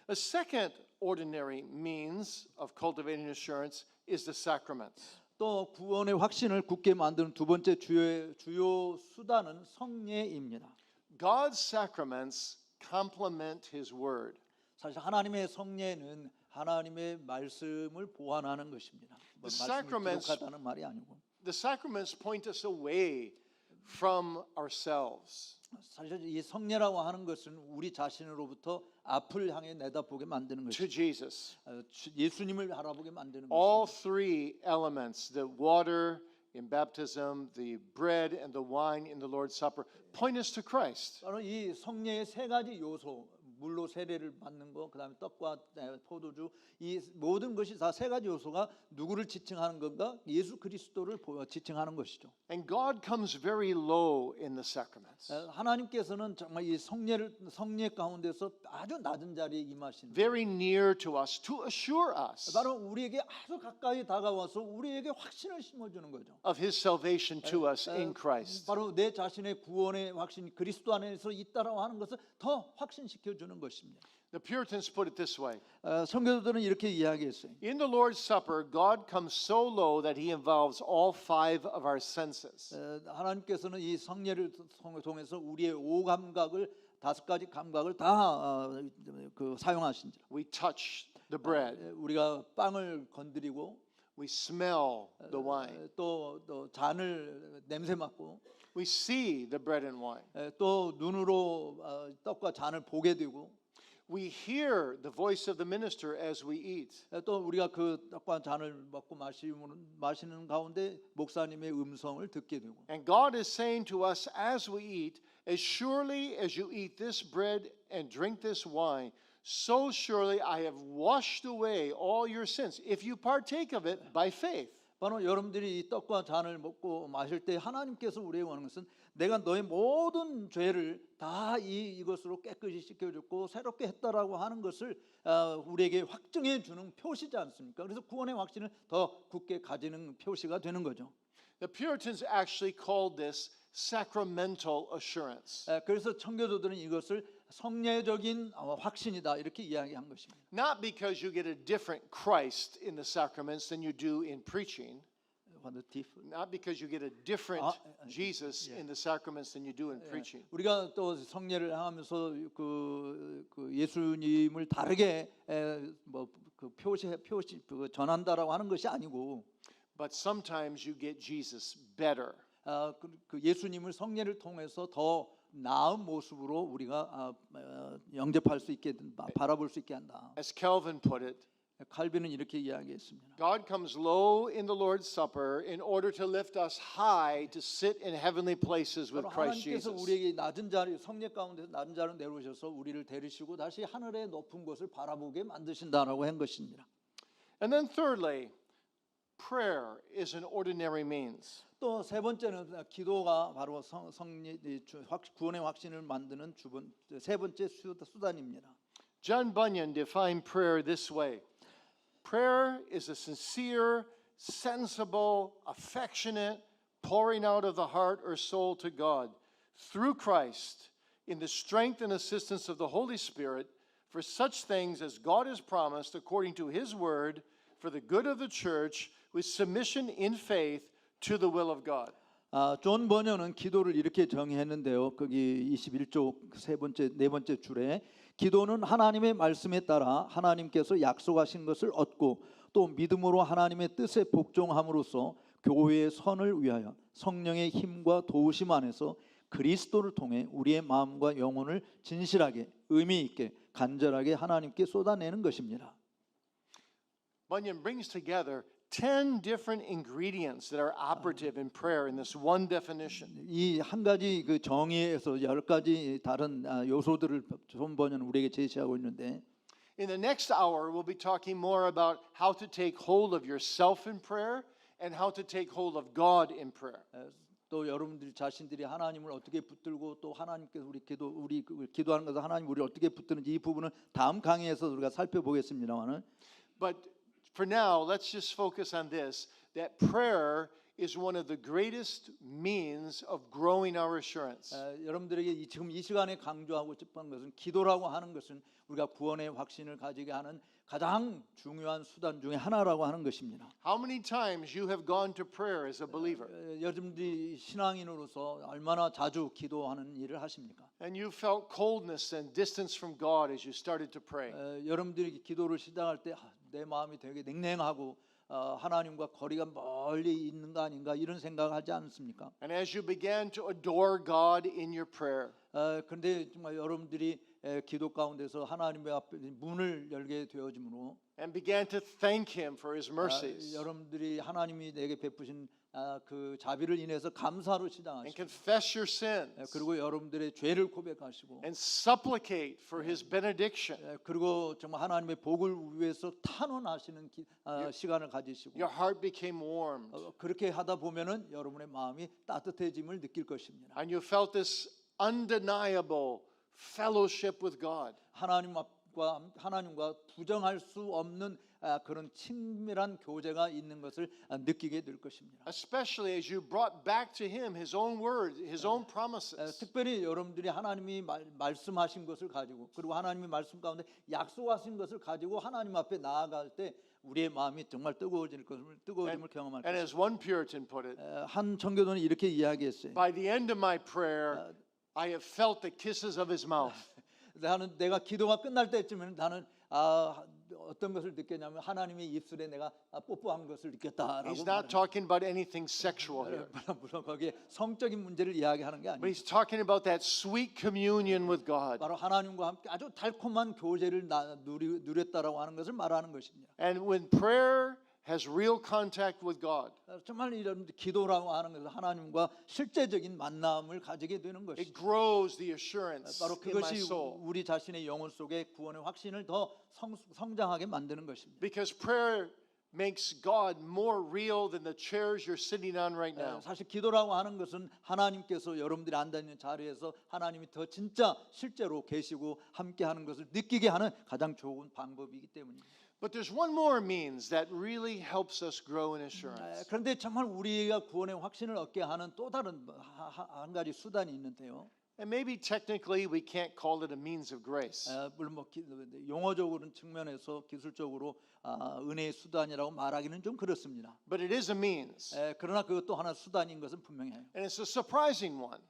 [SPEAKER 3] A second ordinary means of cultivating assurance is the sacraments.
[SPEAKER 2] 또 구원의 확신을 굳게 만드는 두 번째 주요 수단은 성례입니다.
[SPEAKER 3] God's sacraments complement His word.
[SPEAKER 2] 사실 하나님의 성례는 하나님의 말씀을 보완하는 것입니다. 뭐
[SPEAKER 3] The
[SPEAKER 2] 말씀을
[SPEAKER 3] sacraments-
[SPEAKER 2] 기록하다는 말이 아니고
[SPEAKER 3] The sacraments point us away from ourselves.
[SPEAKER 2] 사실 이 성례라고 하는 것은 우리 자신으로부터 앞을 향해 내다보게 만드는
[SPEAKER 3] To
[SPEAKER 2] 것이죠.
[SPEAKER 3] Jesus.
[SPEAKER 2] 예수님을 알아보게 만드는
[SPEAKER 3] All
[SPEAKER 2] 것입니다.
[SPEAKER 3] three elements, the water in baptism, the bread and the wine in the Lord's Supper, point us to Christ.
[SPEAKER 2] 바로 이 성례의 세 가지 요소, 물로 세례를 받는 거, 그다음에 떡과 포도주, 이 모든 것이 다 세 가지 요소가 누구를 지칭하는 건가? 예수 그리스도를 지칭하는 것이죠.
[SPEAKER 3] And God comes very low in the sacraments.
[SPEAKER 2] 하나님께서는 정말 이 성례 가운데서 아주 낮은 자리에 임하시는
[SPEAKER 3] Very near to us to assure us
[SPEAKER 2] 바로 우리에게 아주 가까이 다가와서 우리에게 확신을 심어주는 거죠.
[SPEAKER 3] of His salvation to us in Christ.
[SPEAKER 2] 바로 내 자신의 구원의 확신 그리스도 안에서 있다라고 하는 것을 더 확신시켜 주는 것입니다.
[SPEAKER 3] The Puritans put it this way.
[SPEAKER 2] 성교도들은 이렇게 이야기했어요.
[SPEAKER 3] In the Lord's Supper, God comes so low that He involves all five of our senses.
[SPEAKER 2] 하나님께서는 이 성례를 통해서 우리의 오 감각을 다섯 가지 감각을 다 사용하신다.
[SPEAKER 3] We touch the bread.
[SPEAKER 2] 우리가 빵을 건드리고
[SPEAKER 3] We smell the wine.
[SPEAKER 2] 또 잔을 냄새 맡고
[SPEAKER 3] We see the bread and wine.
[SPEAKER 2] 또 눈으로 떡과 잔을 보게 되고
[SPEAKER 3] We hear the voice of the minister as we eat.
[SPEAKER 2] 또 우리가 그 떡과 잔을 먹고 마시는 가운데 목사님의 음성을 듣게 되고
[SPEAKER 3] And God is saying to us as we eat, as surely as you eat this bread and drink this wine, so surely I have washed away all your sins, if you partake of it by faith.
[SPEAKER 2] 바로 여러분들이 이 떡과 잔을 먹고 마실 때 하나님께서 우리에게 원하는 것은 내가 너의 모든 죄를 다 이것으로 깨끗이 씻겨줬고 새롭게 했다라고 하는 것을 우리에게 확증해 주는 표시지 않습니까? 그래서 구원의 확신을 더 굳게 가지는 표시가 되는 거죠.
[SPEAKER 3] The Puritans actually called this sacramental assurance.
[SPEAKER 2] 그래서 청교도들은 이것을 성례적인 확신이다 이렇게 이야기한 것입니다.
[SPEAKER 3] Not because you get a different Christ in the sacraments than you do in preaching. Not because you get a different Jesus in the sacraments than you do in preaching.
[SPEAKER 2] 우리가 또 성례를 하면서 그 예수님을 다르게 그 표시 전한다라고 하는 것이 아니고.
[SPEAKER 3] but sometimes you get Jesus better.
[SPEAKER 2] 그 예수님을 성례를 통해서 더 나은 모습으로 우리가 영접할 수 있게 바라볼 수 있게 한다.
[SPEAKER 3] As Calvin put it,
[SPEAKER 2] 칼빈은 이렇게 이야기했습니다.
[SPEAKER 3] God comes low in the Lord's Supper in order to lift us high to sit in heavenly places with Christ
[SPEAKER 2] 하나님께서
[SPEAKER 3] Jesus.
[SPEAKER 2] 우리에게 낮은 자리 성례 가운데서 낮은 자로 내려오셔서 우리를 데리시고 다시 하늘의 높은 곳을 바라보게 만드신다라고 한 것입니다.
[SPEAKER 3] And then thirdly, prayer is an ordinary means.
[SPEAKER 2] 또 세 번째는 기도가 바로 성례 구원의 확신을 만드는 세 번째 수단입니다.
[SPEAKER 3] John Bunyan defined prayer this way. Prayer is a sincere, sensible, affectionate pouring out of the heart or soul to God through Christ in the strength and assistance of the Holy Spirit for such things as God has promised according to his word for the good of the church with submission in faith to the will of God.
[SPEAKER 2] 존 버녀는 기도를 이렇게 정의했는데요. 거기 21쪽 네 번째 줄에 기도는 하나님의 말씀에 따라 하나님께서 약속하신 것을 얻고 또 믿음으로 하나님의 뜻에 복종함으로써 교회의 선을 위하여 성령의 힘과 도우심 안에서 그리스도를 통해 우리의 마음과 영혼을 진실하게 의미 있게 간절하게 하나님께 쏟아내는 것입니다.
[SPEAKER 3] Bunyan brings together 10 different ingredients that are operative in prayer in this one definition.
[SPEAKER 2] 이 한 가지 그 정의에서 10가지 다른 요소들을 존 버녀는 우리에게 제시하고 있는데
[SPEAKER 3] In the next hour, we'll be talking more about how to take hold of yourself in prayer and how to take hold of God in prayer.
[SPEAKER 2] 또 여러분들 자신들이 하나님을 어떻게 붙들고 또 하나님께서 우리 기도하는 것을 하나님 우리 어떻게 붙드는지 이 부분은 다음 강의에서 우리가 살펴보겠습니다만은
[SPEAKER 3] But for now, let's just focus on this, that prayer is one of the greatest means of growing our assurance.
[SPEAKER 2] 여러분들에게 지금 이 시간에 강조하고 싶은 것은 기도라고 하는 것은 우리가 구원의 확신을 가지게 하는 가장 중요한 수단 중에 하나라고 하는 것입니다.
[SPEAKER 3] How many times you have gone to prayer as a believer
[SPEAKER 2] 여러분들이 신앙인으로서 얼마나 자주 기도하는 일을 하십니까?
[SPEAKER 3] and you felt coldness and distance from God as you started to pray?
[SPEAKER 2] 여러분들이 기도를 시작할 때 내 마음이 되게 냉랭하고 하나님과 거리가 멀리 있는 거 아닌가 이런 생각을 하지 않습니까?
[SPEAKER 3] And as you began to adore God in your prayer,
[SPEAKER 2] 그런데 정말 여러분들이 기도 가운데서 하나님의 앞에 문을 열게 되어짐으로
[SPEAKER 3] and began to thank Him for His mercies,
[SPEAKER 2] 여러분들이 하나님이 내게 베푸신 그 자비를 인해서 감사로
[SPEAKER 3] and
[SPEAKER 2] 시작하시고
[SPEAKER 3] confess your sins,
[SPEAKER 2] 그리고 여러분들의 죄를 고백하시고
[SPEAKER 3] and supplicate for His benediction,
[SPEAKER 2] 그리고 정말 하나님의 복을 위해서 탄원하시는 시간을 가지시고
[SPEAKER 3] your heart became warmed,
[SPEAKER 2] 그렇게 하다 보면은 여러분의 마음이 따뜻해짐을 느낄 것입니다.
[SPEAKER 3] and you felt this undeniable fellowship with God.
[SPEAKER 2] 하나님과 부정할 수 없는 그런 친밀한 교제가 있는 것을 느끼게 될 것입니다.
[SPEAKER 3] Especially as you brought back to Him His own word, His own promises.
[SPEAKER 2] 특별히 여러분들이 하나님이 말씀하신 것을 가지고 그리고 하나님의 말씀 가운데 약속하신 것을 가지고 하나님 앞에 나아갈 때 우리의 마음이 정말 뜨거워짐을 경험할
[SPEAKER 3] And
[SPEAKER 2] 것입니다.
[SPEAKER 3] as one Puritan put it,
[SPEAKER 2] 한 청교도는 이렇게 이야기했어요.
[SPEAKER 3] by the end of my prayer, I have felt the kisses of His mouth.
[SPEAKER 2] 내가 기도가 끝날 때쯤에는 나는 어떤 것을 느꼈냐면 하나님의 입술에 내가 뽀뽀한 것을 느꼈다라고
[SPEAKER 3] He's not talking about anything sexual here,
[SPEAKER 2] 물론 거기에 성적인 문제를 이야기하는 게
[SPEAKER 3] but
[SPEAKER 2] 아니에요.
[SPEAKER 3] He's talking about that sweet communion with God.
[SPEAKER 2] 바로 하나님과 함께 아주 달콤한 교제를 누렸다라고 하는 것을 말하는 것입니다.
[SPEAKER 3] And when prayer has real contact with God,
[SPEAKER 2] 정말 이런 기도라고 하는 것은 하나님과 실제적인 만남을 가지게 되는 것이죠.
[SPEAKER 3] it grows the assurance
[SPEAKER 2] 바로
[SPEAKER 3] in my
[SPEAKER 2] 그것이
[SPEAKER 3] soul.
[SPEAKER 2] 우리 자신의 영혼 속에 구원의 확신을 더 성장하게 만드는 것입니다.
[SPEAKER 3] Because prayer makes God more real than the chairs you're sitting on right now.
[SPEAKER 2] 사실 기도라고 하는 것은 하나님께서 여러분들이 앉아 있는 자리에서 하나님이 더 진짜 실제로 계시고 함께하는 것을 느끼게 하는 가장 좋은 방법이기 때문입니다.
[SPEAKER 3] But there's one more means that really helps us grow in assurance.
[SPEAKER 2] 그런데 정말 우리가 구원의 확신을 얻게 하는 또 다른 한 가지 수단이 있는데요.
[SPEAKER 3] And maybe technically we can't call it a means of grace.
[SPEAKER 2] 물론 용어적으로는 측면에서 기술적으로 은혜의 수단이라고 말하기는 좀 그렇습니다.
[SPEAKER 3] But it is a means.
[SPEAKER 2] 그러나 그것도 하나 수단인 것은 분명해요.
[SPEAKER 3] And it's a surprising one.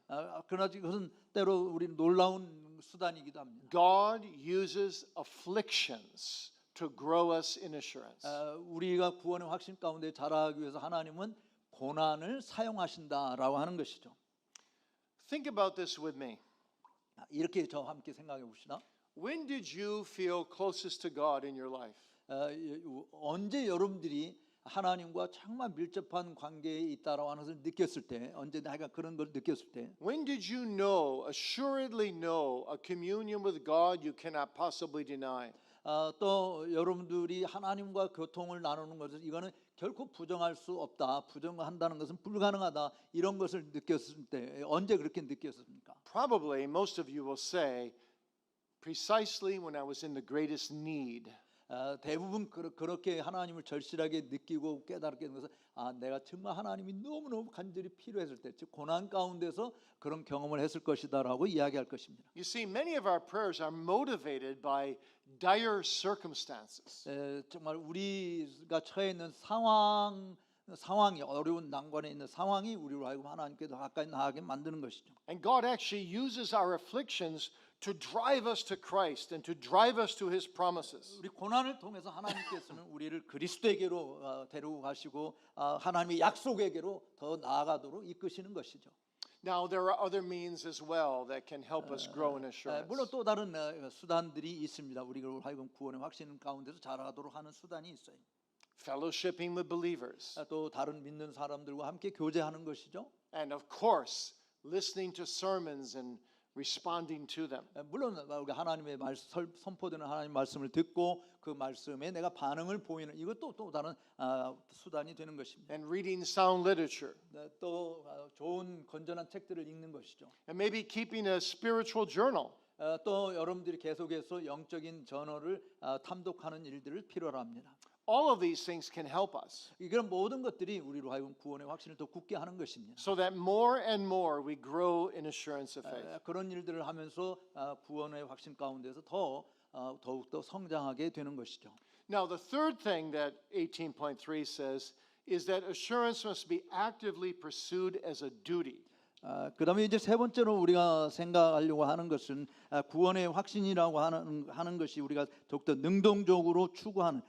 [SPEAKER 2] 그러나 이것은 때로 우리 놀라운 수단이기도 합니다.
[SPEAKER 3] God uses afflictions to grow us in assurance.
[SPEAKER 2] 우리가 구원의 확신 가운데 자라기 위해서 하나님은 고난을 사용하신다라고 하는 것이죠.
[SPEAKER 3] Think about this with me.
[SPEAKER 2] 이렇게 저와 함께 생각해 봅시다.
[SPEAKER 3] When did you feel closest to God in your life?
[SPEAKER 2] 언제 여러분들이 하나님과 정말 밀접한 관계에 있다라고 하는 것을 느꼈을 때, 언제 내가 그런 걸 느꼈을 때,
[SPEAKER 3] When did you know, assuredly know, a communion with God you cannot possibly deny?
[SPEAKER 2] 또 여러분들이 하나님과 교통을 나누는 것을 이거는 결코 부정할 수 없다, 부정한다는 것은 불가능하다, 이런 것을 느꼈을 때 언제 그렇게 느꼈습니까?
[SPEAKER 3] Probably most of you will say, precisely when I was in the greatest need.
[SPEAKER 2] 대부분 그렇게 하나님을 절실하게 느끼고 깨달게 된 것은 내가 정말 하나님이 너무너무 간절히 필요했을 때, 즉 고난 가운데서 그런 경험을 했을 것이다라고 이야기할 것입니다.
[SPEAKER 3] You see, many of our prayers are motivated by dire circumstances.
[SPEAKER 2] 정말 우리가 처해 있는 상황이 어려운 난관에 있는 상황이 우리로 하여금 하나님께 더 가까이 나가게 만드는 것이죠.
[SPEAKER 3] And God actually uses our afflictions to drive us to Christ and to drive us to His promises.
[SPEAKER 2] 우리 고난을 통해서 하나님께서는 우리를 그리스도에게로 데리고 가시고 하나님의 약속에게로 더 나아가도록 이끄시는 것이죠.
[SPEAKER 3] Now, there are other means as well that can help us grow in assurance.
[SPEAKER 2] 물론 또 다른 수단들이 있습니다. 우리가 하여금 구원의 확신 가운데서 자라가도록 하는 수단이 있어요.
[SPEAKER 3] Fellowshipping with believers.
[SPEAKER 2] 또 다른 믿는 사람들과 함께 교제하는 것이죠.
[SPEAKER 3] And of course, listening to sermons and responding to them.
[SPEAKER 2] 물론 우리가 하나님의 선포되는 하나님의 말씀을 듣고 그 말씀에 내가 반응을 보이는 이것도 또 다른 수단이 되는 것입니다.
[SPEAKER 3] And reading sound literature.
[SPEAKER 2] 또 좋은 건전한 책들을 읽는 것이죠.
[SPEAKER 3] And maybe keeping a spiritual journal.
[SPEAKER 2] 또 여러분들이 계속해서 영적인 저널을 탐독하는 일들을 필요로 합니다.
[SPEAKER 3] All of these things can help us
[SPEAKER 2] 이런 모든 것들이 우리로 하여금 구원의 확신을 더 굳게 하는 것입니다.
[SPEAKER 3] so that more and more we grow in assurance of faith.
[SPEAKER 2] 그런 일들을 하면서 구원의 확신 가운데서 더욱더 성장하게 되는 것이죠.
[SPEAKER 3] Now, the third thing that 18.3 says is that assurance must be actively pursued as a duty.
[SPEAKER 2] 그다음에 이제 세 번째로 우리가 생각하려고 하는 것은 구원의 확신이라고 하는 것이 우리가 더욱더 능동적으로 추구하는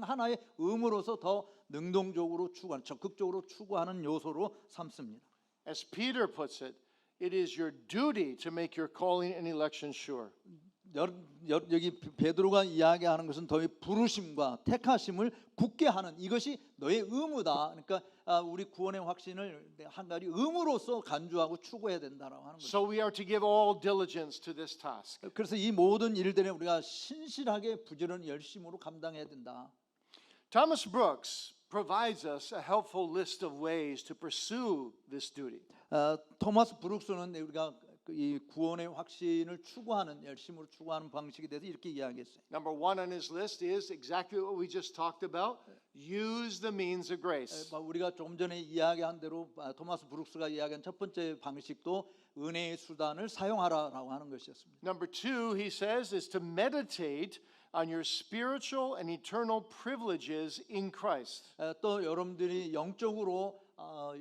[SPEAKER 2] 하나의 의무로서 더 능동적으로 추구하는 적극적으로 추구하는 요소로 삼습니다.
[SPEAKER 3] As Peter puts it, it is your duty to make your calling and election sure.
[SPEAKER 2] 여기 베드로가 이야기하는 것은 너의 부르심과 택하심을 굳게 하는 이것이 너의 의무다. 그러니까 우리 구원의 확신을 한 가지 의무로서 간주하고 추구해야 된다라고 하는 거죠.
[SPEAKER 3] So we are to give all diligence to this task.
[SPEAKER 2] 그래서 이 모든 일들에 우리가 신실하게 부지런히 열심으로 감당해야 된다.
[SPEAKER 3] Thomas Brooks provides us a helpful list of ways to pursue this duty.
[SPEAKER 2] 토마스 브룩스는 우리가 이 구원의 확신을 추구하는 열심으로 추구하는 방식에 대해서 이렇게 이야기했어요.
[SPEAKER 3] Number one on his list is exactly what we just talked about. Use the means of grace.
[SPEAKER 2] 우리가 조금 전에 이야기한 대로 토마스 브룩스가 이야기한 첫 번째 방식도 은혜의 수단을 사용하라라고 하는 것이었습니다.
[SPEAKER 3] Number two, he says, is to meditate on your spiritual and eternal privileges in Christ.
[SPEAKER 2] 또 여러분들이 영적으로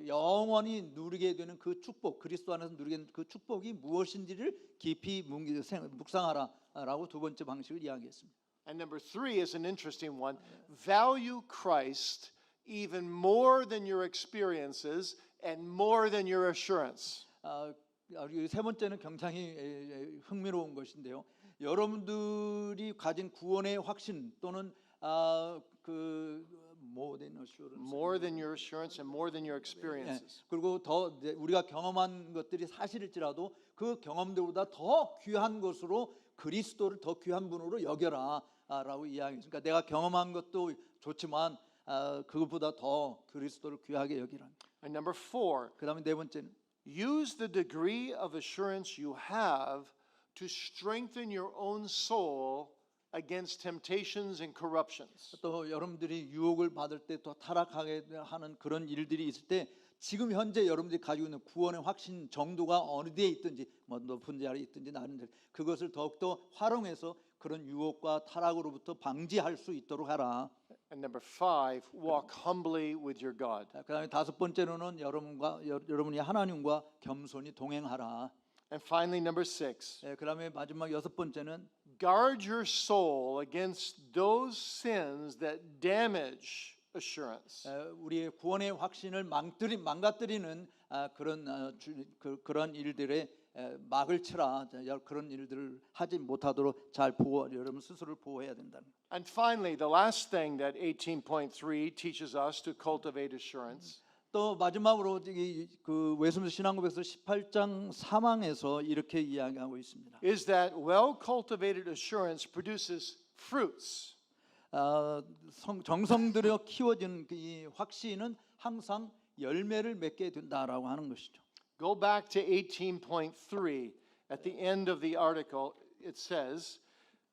[SPEAKER 2] 영원히 누리게 되는 그 축복, 그리스도 안에서 누리게 되는 그 축복이 무엇인지를 깊이 묵상하라라고 두 번째 방식을 이야기했습니다.
[SPEAKER 3] And number three is an interesting one. Value Christ even more than your experiences and more than your assurance.
[SPEAKER 2] 세 번째는 굉장히 흥미로운 것인데요. 여러분들이 가진 구원의 확신 또는 more than assurance.
[SPEAKER 3] More than your assurance and more than your experiences.
[SPEAKER 2] 그리고 더 우리가 경험한 것들이 사실일지라도 그 경험들보다 더 귀한 것으로 그리스도를 더 귀한 분으로 여겨라라고 이야기했습니다. 그러니까 내가 경험한 것도 좋지만 그것보다 더 그리스도를 귀하게 여기라.
[SPEAKER 3] And number four,
[SPEAKER 2] 그다음에 네 번째는
[SPEAKER 3] use the degree of assurance you have to strengthen your own soul against temptations and corruptions.
[SPEAKER 2] 또 여러분들이 유혹을 받을 때 또 타락하게 하는 그런 일들이 있을 때 지금 현재 여러분들이 가지고 있는 구원의 확신 정도가 어느 데에 있든지 뭐 높은 자리에 있든지 낮은 그것을 더욱더 활용해서 그런 유혹과 타락으로부터 방지할 수 있도록 하라.
[SPEAKER 3] And number five, walk humbly with your God.
[SPEAKER 2] 그다음에 다섯 번째로는 여러분이 하나님과 겸손히 동행하라.
[SPEAKER 3] And finally, number six,
[SPEAKER 2] 그다음에 마지막 여섯 번째는
[SPEAKER 3] guard your soul against those sins that damage assurance.
[SPEAKER 2] 우리의 구원의 확신을 망가뜨리는 그런 일들에 막을 치라. 그런 일들을 하지 못하도록 잘 여러분 스스로를 보호해야 된다.
[SPEAKER 3] And finally, the last thing that 18.3 teaches us to cultivate assurance
[SPEAKER 2] 또 마지막으로 그 외소문서 신앙고백서 18장 3항에서 이렇게 이야기하고 있습니다.
[SPEAKER 3] is that well-cultivated assurance produces fruits.
[SPEAKER 2] 정성 들여 키워진 이 확신은 항상 열매를 맺게 된다라고 하는 것이죠.
[SPEAKER 3] Go back to 18.3. At the end of the article, it says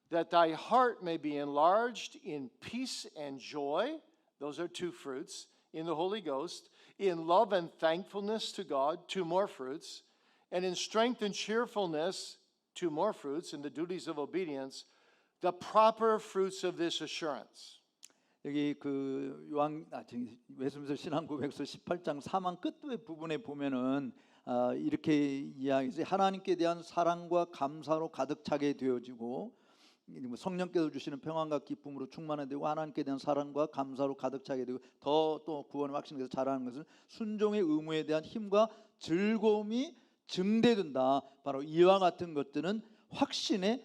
[SPEAKER 3] that thy heart may be enlarged in peace and joy. Those are two fruits. In the Holy Ghost. In love and thankfulness to God, two more fruits. And in strength and cheerfulness, two more fruits. In the duties of obedience, the proper fruits of this assurance.
[SPEAKER 2] 여기 그 외소문서 신앙고백서 18장 3항 끝 부분에 보면은 이렇게 이야기해서 하나님께 대한 사랑과 감사로 가득 차게 되어지고 성령께서 주시는 평안과 기쁨으로 충만하게 되고 하나님께 대한 사랑과 감사로 가득 차게 되고 더 또 구원의 확신에서 자라는 것은 순종의 의무에 대한 힘과 즐거움이 증대된다. 바로 이와 같은 것들은 확신에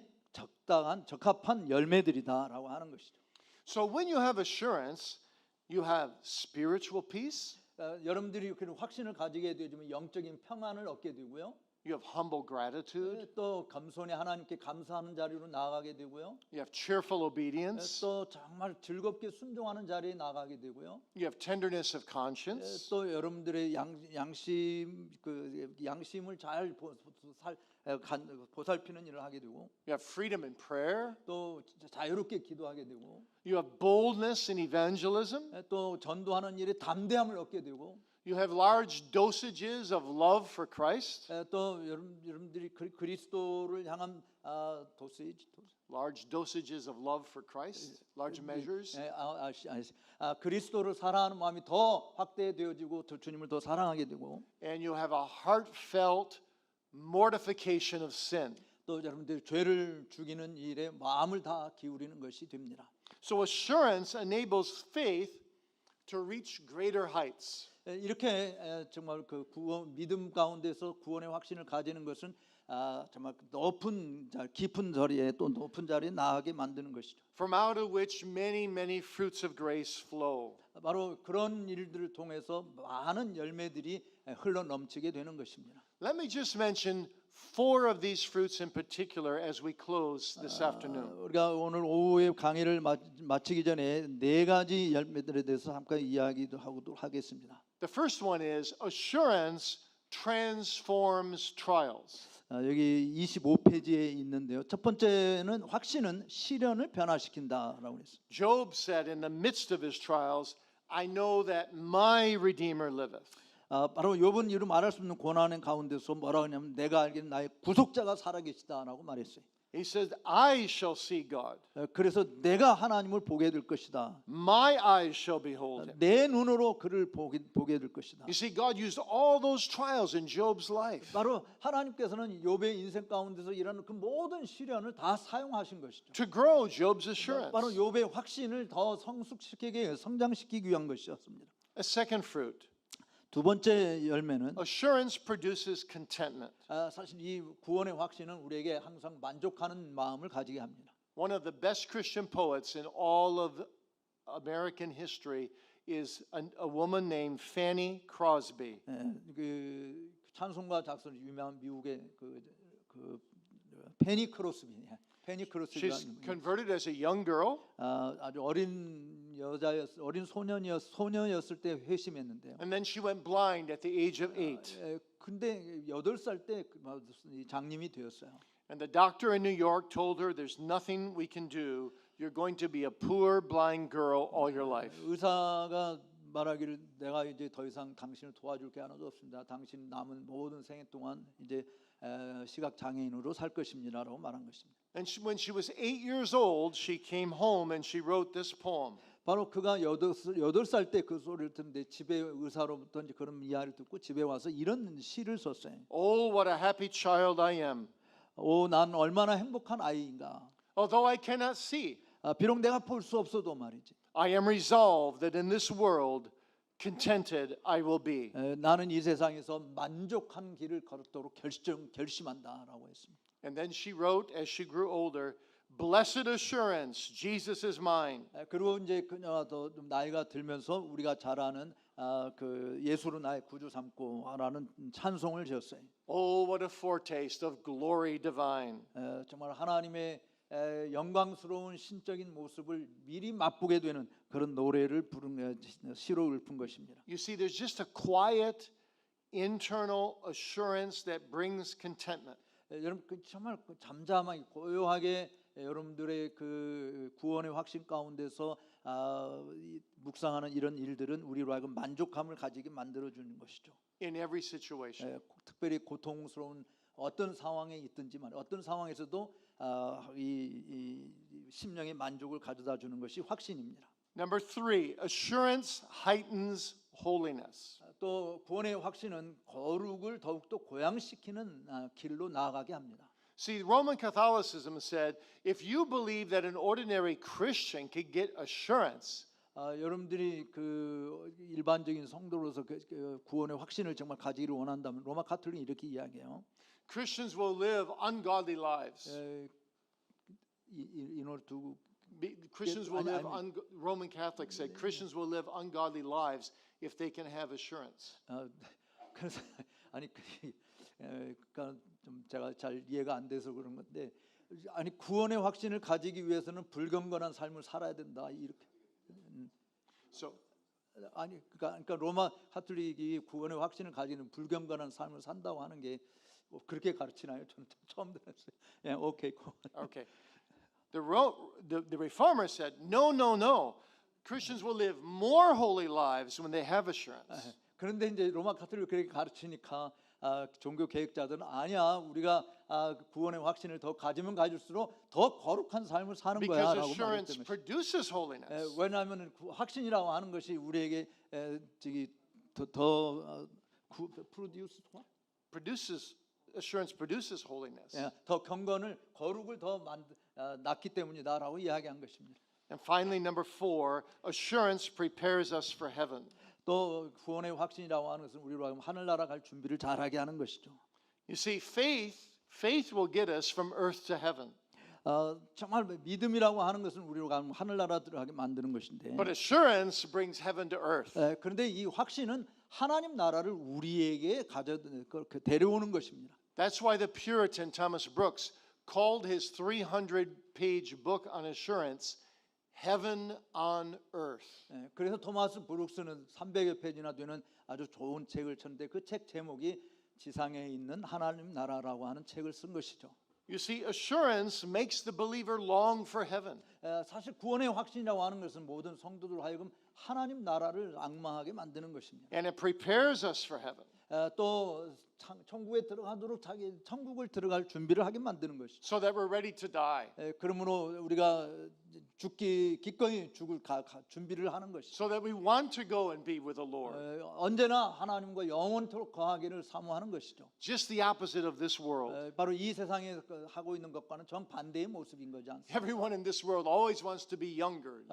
[SPEAKER 2] 적합한 열매들이다라고 하는 것이죠.
[SPEAKER 3] So when you have assurance, you have spiritual peace,
[SPEAKER 2] 여러분들이 그런 확신을 가지게 되면 영적인 평안을 얻게 되고요.
[SPEAKER 3] you have humble gratitude,
[SPEAKER 2] 또 겸손히 하나님께 감사하는 자리로 나아가게 되고요.
[SPEAKER 3] you have cheerful obedience,
[SPEAKER 2] 또 정말 즐겁게 순종하는 자리에 나가게 되고요.
[SPEAKER 3] you have tenderness of conscience,
[SPEAKER 2] 또 여러분들의 양심을 잘 보살피는 일을 하게 되고,
[SPEAKER 3] you have freedom in prayer,
[SPEAKER 2] 또 자유롭게 기도하게 되고,
[SPEAKER 3] you have boldness in evangelism,
[SPEAKER 2] 또 전도하는 일에 담대함을 얻게 되고,
[SPEAKER 3] you have large dosages of love for Christ,
[SPEAKER 2] 또 여러분들이 그리스도를 향한
[SPEAKER 3] large dosages of love for Christ, large measures.
[SPEAKER 2] 그리스도를 사랑하는 마음이 더 확대되어지고 주님을 더 사랑하게 되고,
[SPEAKER 3] And you have a heartfelt mortification of sin.
[SPEAKER 2] 또 여러분들이 죄를 죽이는 일에 마음을 다 기울이는 것이 됩니다.
[SPEAKER 3] So assurance enables faith to reach greater heights.
[SPEAKER 2] 이렇게 정말 그 믿음 가운데서 구원의 확신을 가지는 것은 정말 깊은 자리에 또 높은 자리에 나아가게 만드는 것이죠.
[SPEAKER 3] From out of which many fruits of grace flow.
[SPEAKER 2] 바로 그런 일들을 통해서 많은 열매들이 흘러 넘치게 되는 것입니다.
[SPEAKER 3] Let me just mention 4 of these fruits in particular as we close this afternoon.
[SPEAKER 2] 우리가 오늘 오후에 강의를 마치기 전에 4가지 열매들에 대해서 잠깐 이야기도 하겠습니다.
[SPEAKER 3] The first one is assurance transforms trials.
[SPEAKER 2] 여기 25페이지에 있는데요. 첫 번째는 확신은 시련을 변화시킨다라고 했어요.
[SPEAKER 3] Job said in the midst of his trials, I know that my Redeemer liveth.
[SPEAKER 2] 바로 욥은 이루 말할 수 없는 고난의 가운데서 뭐라고 하냐면 내가 알기는 나의 구속자가 살아계시다라고 말했어요.
[SPEAKER 3] He says, I shall see God.
[SPEAKER 2] 그래서 내가 하나님을 보게 될 것이다.
[SPEAKER 3] My eyes shall behold him.
[SPEAKER 2] 내 눈으로 그를 보게 될 것이다.
[SPEAKER 3] You see, God used all those trials in Job's life.
[SPEAKER 2] 바로 하나님께서는 욥의 인생 가운데서 일하는 그 모든 시련을 다 사용하신 것이죠.
[SPEAKER 3] To grow Job's assurance.
[SPEAKER 2] 바로 욥의 확신을 더 성장시키기 위한 것이었습니다.
[SPEAKER 3] A second fruit.
[SPEAKER 2] 두 번째 열매는
[SPEAKER 3] Assurance produces contentment.
[SPEAKER 2] 사실 이 구원의 확신은 우리에게 항상 만족하는 마음을 가지게 합니다.
[SPEAKER 3] One of the best Christian poets in all of American history is a woman named Fanny Crosby.
[SPEAKER 2] 그 찬송가 작사 유명한 미국의 그 페니 크로스비.
[SPEAKER 3] She's converted as a young girl.
[SPEAKER 2] 아주 어린 소녀였을 때 회심했는데요.
[SPEAKER 3] And then she went blind at the age of 8.
[SPEAKER 2] 근데 8살 때 장님이 되었어요.
[SPEAKER 3] And the doctor in New York told her there's nothing we can do. You're going to be a poor blind girl all your life.
[SPEAKER 2] 의사가 말하기를 내가 이제 더 이상 당신을 도와줄 게 하나도 없습니다. 당신 남은 모든 생애 동안 이제 시각 장애인으로 살 것입니다라고 말한 것입니다.
[SPEAKER 3] And when she was 8 years old, she came home and she wrote this poem.
[SPEAKER 2] 바로 그가 8살 때 그 소리를 듣는데 집에 의사로부터 이제 그런 이야기를 듣고 집에 와서 이런 시를 썼어요.
[SPEAKER 3] Oh, what a happy child I am.
[SPEAKER 2] 난 얼마나 행복한 아이인가.
[SPEAKER 3] Although I cannot see,
[SPEAKER 2] 비록 내가 볼 수 없어도 말이지.
[SPEAKER 3] I am resolved that in this world contented I will be.
[SPEAKER 2] 나는 이 세상에서 만족한 길을 걸도록 결심한다라고 했습니다.
[SPEAKER 3] And then she wrote as she grew older, Blessed assurance, Jesus is mine.
[SPEAKER 2] 그리고 이제 그녀가 더 나이가 들면서 우리가 잘 아는 그 예수로 나의 구주 삼고라는 찬송을 지었어요.
[SPEAKER 3] Oh, what a foretaste of glory divine.
[SPEAKER 2] 정말 하나님의 영광스러운 신적인 모습을 미리 맛보게 되는 그런 노래를 부른 시로 읊은 것입니다.
[SPEAKER 3] You see, there's just a quiet internal assurance that brings contentment.
[SPEAKER 2] 여러분 정말 잠잠하게 고요하게 여러분들의 그 구원의 확신 가운데서 묵상하는 이런 일들은 우리로 하여금 만족함을 가지게 만들어 주는 것이죠.
[SPEAKER 3] In every situation.
[SPEAKER 2] 특별히 고통스러운 어떤 상황에 있든지 말이야. 어떤 상황에서도 이 심령의 만족을 가져다 주는 것이 확신입니다.
[SPEAKER 3] Number 3, assurance heightens holiness.
[SPEAKER 2] 또 구원의 확신은 거룩을 더욱더 고양시키는 길로 나아가게 합니다.
[SPEAKER 3] See, Roman Catholicism said, if you believe that an ordinary Christian could get assurance,
[SPEAKER 2] 여러분들이 그 일반적인 성도로서 그 구원의 확신을 정말 가지기를 원한다면 로마 가톨릭이 이렇게 이야기해요.
[SPEAKER 3] Christians will live ungodly lives.
[SPEAKER 2] In order to
[SPEAKER 3] Christians will live, Roman Catholics said, Christians will live ungodly lives if they can have assurance.
[SPEAKER 2] 그래서 아니 그러니까 좀 제가 잘 이해가 안 돼서 그런 건데 아니 구원의 확신을 가지기 위해서는 불경건한 삶을 살아야 된다 이렇게.
[SPEAKER 3] So
[SPEAKER 2] 아니 그러니까 로마 가톨릭이 구원의 확신을 가지는 불경건한 삶을 산다고 하는 게 그렇게 가르치나요? 저는 처음 들었어요. 예, 오케이.
[SPEAKER 3] okay. The reformer said, no. Christians will live more holy lives when they have assurance.
[SPEAKER 2] 그런데 이제 로마 가톨릭이 그렇게 가르치니까 종교 개혁자들은 아니야 우리가 구원의 확신을 더 가지면 가질수록 더 거룩한 삶을 사는
[SPEAKER 3] Because
[SPEAKER 2] 거야라고
[SPEAKER 3] assurance
[SPEAKER 2] 말했던 것이.
[SPEAKER 3] produces holiness.
[SPEAKER 2] 왜냐하면 확신이라고 하는 것이 우리에게 저기 더 produce
[SPEAKER 3] Assurance produces holiness.
[SPEAKER 2] 더 경건을 거룩을 더 낳기 때문이다라고 이야기한 것입니다.
[SPEAKER 3] And finally, number 4, assurance prepares us for heaven.
[SPEAKER 2] 또 구원의 확신이라고 하는 것은 우리로 하여금 하늘나라 갈 준비를 잘하게 하는 것이죠.
[SPEAKER 3] You see, faith will get us from earth to heaven.
[SPEAKER 2] 정말 믿음이라고 하는 것은 우리로 하여금 하늘나라 들어가게 만드는 것인데.
[SPEAKER 3] But assurance brings heaven to earth.
[SPEAKER 2] 그런데 이 확신은 하나님 나라를 우리에게 데려오는 것입니다.
[SPEAKER 3] That's why the Puritan Thomas Brooks called his 300-page book on assurance Heaven on Earth.
[SPEAKER 2] 그래서 토마스 브룩스는 300여 페이지나 되는 아주 좋은 책을 쳤는데 그 책 제목이 지상에 있는 하나님 나라라고 하는 책을 쓴 것이죠.
[SPEAKER 3] You see, assurance makes the believer long for heaven.
[SPEAKER 2] 사실 구원의 확신이라고 하는 것은 모든 성도들 하여금 하나님 나라를 앙망하게 만드는 것입니다.
[SPEAKER 3] And it prepares us for heaven.
[SPEAKER 2] 또 천국에 들어가도록 자기 천국을 들어갈 준비를 하게 만드는 것이죠.
[SPEAKER 3] So that we're ready to die.
[SPEAKER 2] 그러므로 우리가 죽기 기꺼이 죽을 준비를 하는 것이죠.
[SPEAKER 3] So that we want to go and be with the Lord.
[SPEAKER 2] 언제나 하나님과 영원토록 거하기를 사모하는 것이죠.
[SPEAKER 3] Just the opposite of this world.
[SPEAKER 2] 바로 이 세상에 하고 있는 것과는 정반대의 모습인 거지 않습니까?
[SPEAKER 3] Everyone in this world always wants to be younger.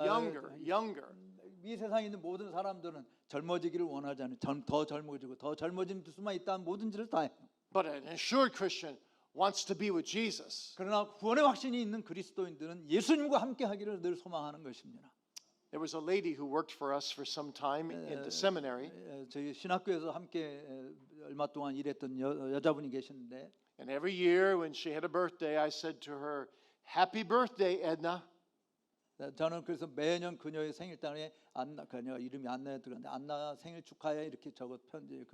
[SPEAKER 2] 이 세상에 있는 모든 사람들은 젊어지기를 원하잖아요. 더 젊어지고 더 젊어질 수만 있다면 뭐든지를 다 해요.
[SPEAKER 3] But an assured Christian wants to be with Jesus.
[SPEAKER 2] 그러나 구원의 확신이 있는 그리스도인들은 예수님과 함께하기를 늘 소망하는 것입니다.
[SPEAKER 3] There was a lady who worked for us for some time in the seminary.
[SPEAKER 2] 저희 신학교에서 함께 얼마 동안 일했던 여자분이 계셨는데
[SPEAKER 3] And every year when she had a birthday, I said to her, "Happy birthday, Edna."
[SPEAKER 2] 저는 그래서 매년 그녀의 생일날에 안나 그녀 이름이 안나에 들어갔는데 안나 생일 축하해 이렇게 적어 편지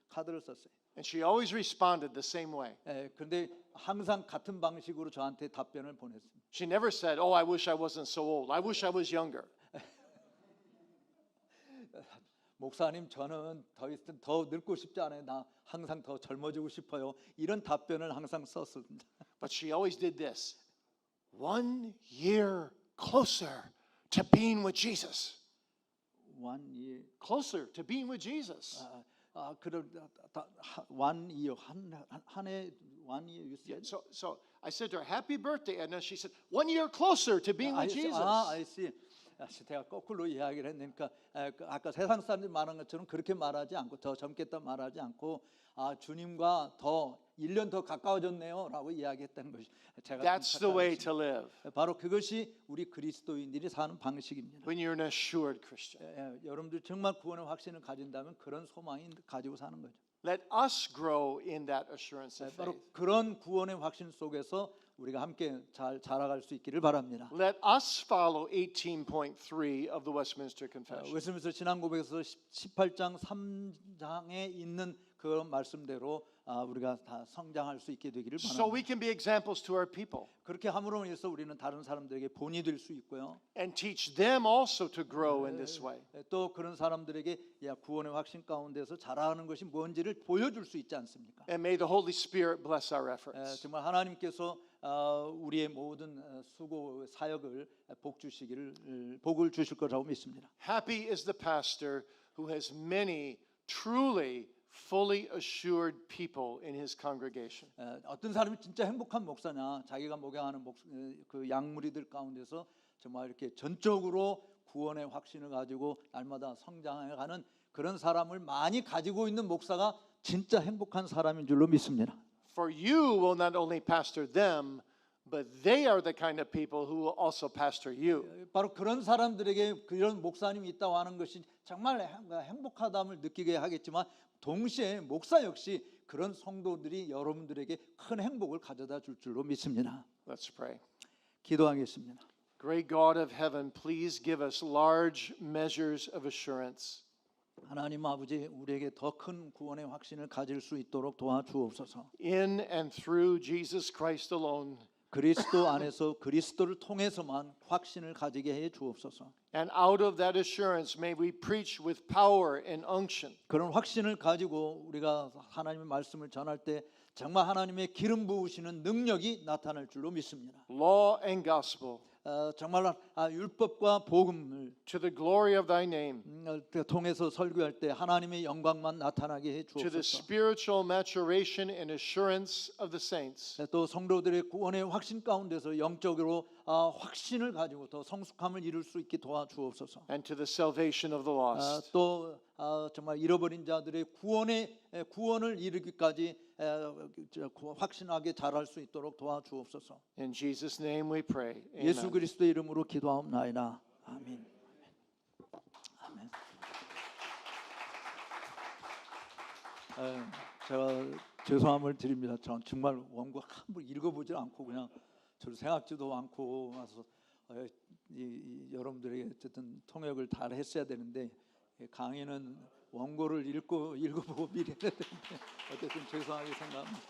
[SPEAKER 2] 카드를 썼어요.
[SPEAKER 3] And she always responded the same way.
[SPEAKER 2] 그런데 항상 같은 방식으로 저한테 답변을 보냈습니다.
[SPEAKER 3] She never said, "Oh, I wish I wasn't so old. I wish I was younger."
[SPEAKER 2] 목사님 저는 더 늙고 싶지 않아요. 나 항상 더 젊어지고 싶어요. 이런 답변을 항상 썼습니다.
[SPEAKER 3] But she always did this. 1 year closer to being with Jesus.
[SPEAKER 2] 1 year
[SPEAKER 3] Closer to being with Jesus.
[SPEAKER 2] 그런 1 year 한해 1 year you said?
[SPEAKER 3] So I said to her, "Happy birthday," and then she said, "1 year closer to being with Jesus."
[SPEAKER 2] 아이씨. 제가 거꾸로 이야기를 했으니까 아까 세상 사람들이 말한 것처럼 그렇게 말하지 않고 더 젊겠다 말하지 않고 주님과 더 1년 더 가까워졌네요라고 이야기했다는 것이 제가
[SPEAKER 3] That's the way to live
[SPEAKER 2] 바로 그것이 우리 그리스도인들이 사는 방식입니다.
[SPEAKER 3] when you're an assured Christian.
[SPEAKER 2] 여러분들 정말 구원의 확신을 가진다면 그런 소망이 가지고 사는 거죠.
[SPEAKER 3] Let us grow in that assurance of
[SPEAKER 2] 바로
[SPEAKER 3] faith.
[SPEAKER 2] 그런 구원의 확신 속에서 우리가 함께 잘 자라갈 수 있기를 바랍니다.
[SPEAKER 3] Let us follow 18.3 of the Westminster Confession.
[SPEAKER 2] 웨스민스터 신앙 고백에서 18장 3장에 있는 그런 말씀대로 우리가 다 성장할 수 있게 되기를
[SPEAKER 3] So
[SPEAKER 2] 바랍니다.
[SPEAKER 3] we can be examples to our people
[SPEAKER 2] 그렇게 함으로 인해서 우리는 다른 사람들에게 본이 될 수 있고요.
[SPEAKER 3] and teach them also to grow in this way.
[SPEAKER 2] 또 그런 사람들에게 구원의 확신 가운데서 자라는 것이 뭔지를 보여줄 수 있지 않습니까?
[SPEAKER 3] And may the Holy Spirit bless our efforts.
[SPEAKER 2] 정말 하나님께서 우리의 모든 수고 사역을 복을 주실 거라고 믿습니다.
[SPEAKER 3] Happy is the pastor who has many truly fully assured people in his congregation.
[SPEAKER 2] 어떤 사람이 진짜 행복한 목사냐? 자기가 목양하는 그 양무리들 가운데서 정말 이렇게 전적으로 구원의 확신을 가지고 날마다 성장해가는 그런 사람을 많이 가지고 있는 목사가 진짜 행복한 사람인 줄로 믿습니다.
[SPEAKER 3] For you will not only pastor them, but they are the kind of people who will also pastor you.
[SPEAKER 2] 바로 그런 사람들에게 그런 목사님이 있다고 하는 것이 정말 행복하다함을 느끼게 하겠지만 동시에 목사 역시 그런 성도들이 여러분들에게 큰 행복을 가져다 줄 줄로 믿습니다.
[SPEAKER 3] Let's pray.
[SPEAKER 2] 기도하겠습니다.
[SPEAKER 3] Great God of heaven, please give us large measures of assurance.
[SPEAKER 2] 하나님 아버지, 우리에게 더 큰 구원의 확신을 가질 수 있도록 도와주옵소서.
[SPEAKER 3] In and through Jesus Christ alone.
[SPEAKER 2] 그리스도 안에서 그리스도를 통해서만 확신을 가지게 해 주옵소서.
[SPEAKER 3] And out of that assurance may we preach with power and unction.
[SPEAKER 2] 그런 확신을 가지고 우리가 하나님의 말씀을 전할 때 정말 하나님의 기름 부으시는 능력이 나타날 줄로 믿습니다.
[SPEAKER 3] Law and gospel.
[SPEAKER 2] 정말 율법과 복음을
[SPEAKER 3] To the glory of thy name.
[SPEAKER 2] 통해서 설교할 때 하나님의 영광만 나타나게 해
[SPEAKER 3] To the
[SPEAKER 2] 주옵소서.
[SPEAKER 3] spiritual maturation and assurance of the saints.
[SPEAKER 2] 또 성도들의 구원의 확신 가운데서 영적으로 확신을 가지고 더 성숙함을 이룰 수 있게 도와주옵소서.
[SPEAKER 3] And to the salvation of the lost.
[SPEAKER 2] 또 정말 잃어버린 자들의 구원을 이루기까지 확신하게 자랄 수 있도록 도와주옵소서.
[SPEAKER 3] In Jesus' name we pray.
[SPEAKER 2] 예수
[SPEAKER 3] Amen.
[SPEAKER 2] 그리스도 이름으로 기도하옵나이다. 아멘. 아멘. 제가 죄송함을 드립니다. 전 정말 원고 한번 읽어보질 않고 그냥 저도 생각지도 않고 와서 여러분들에게 어쨌든 통역을 다 했어야 되는데 강의는 원고를 읽어보고 미리 해야 되는데 어쨌든 죄송하게 생각합니다.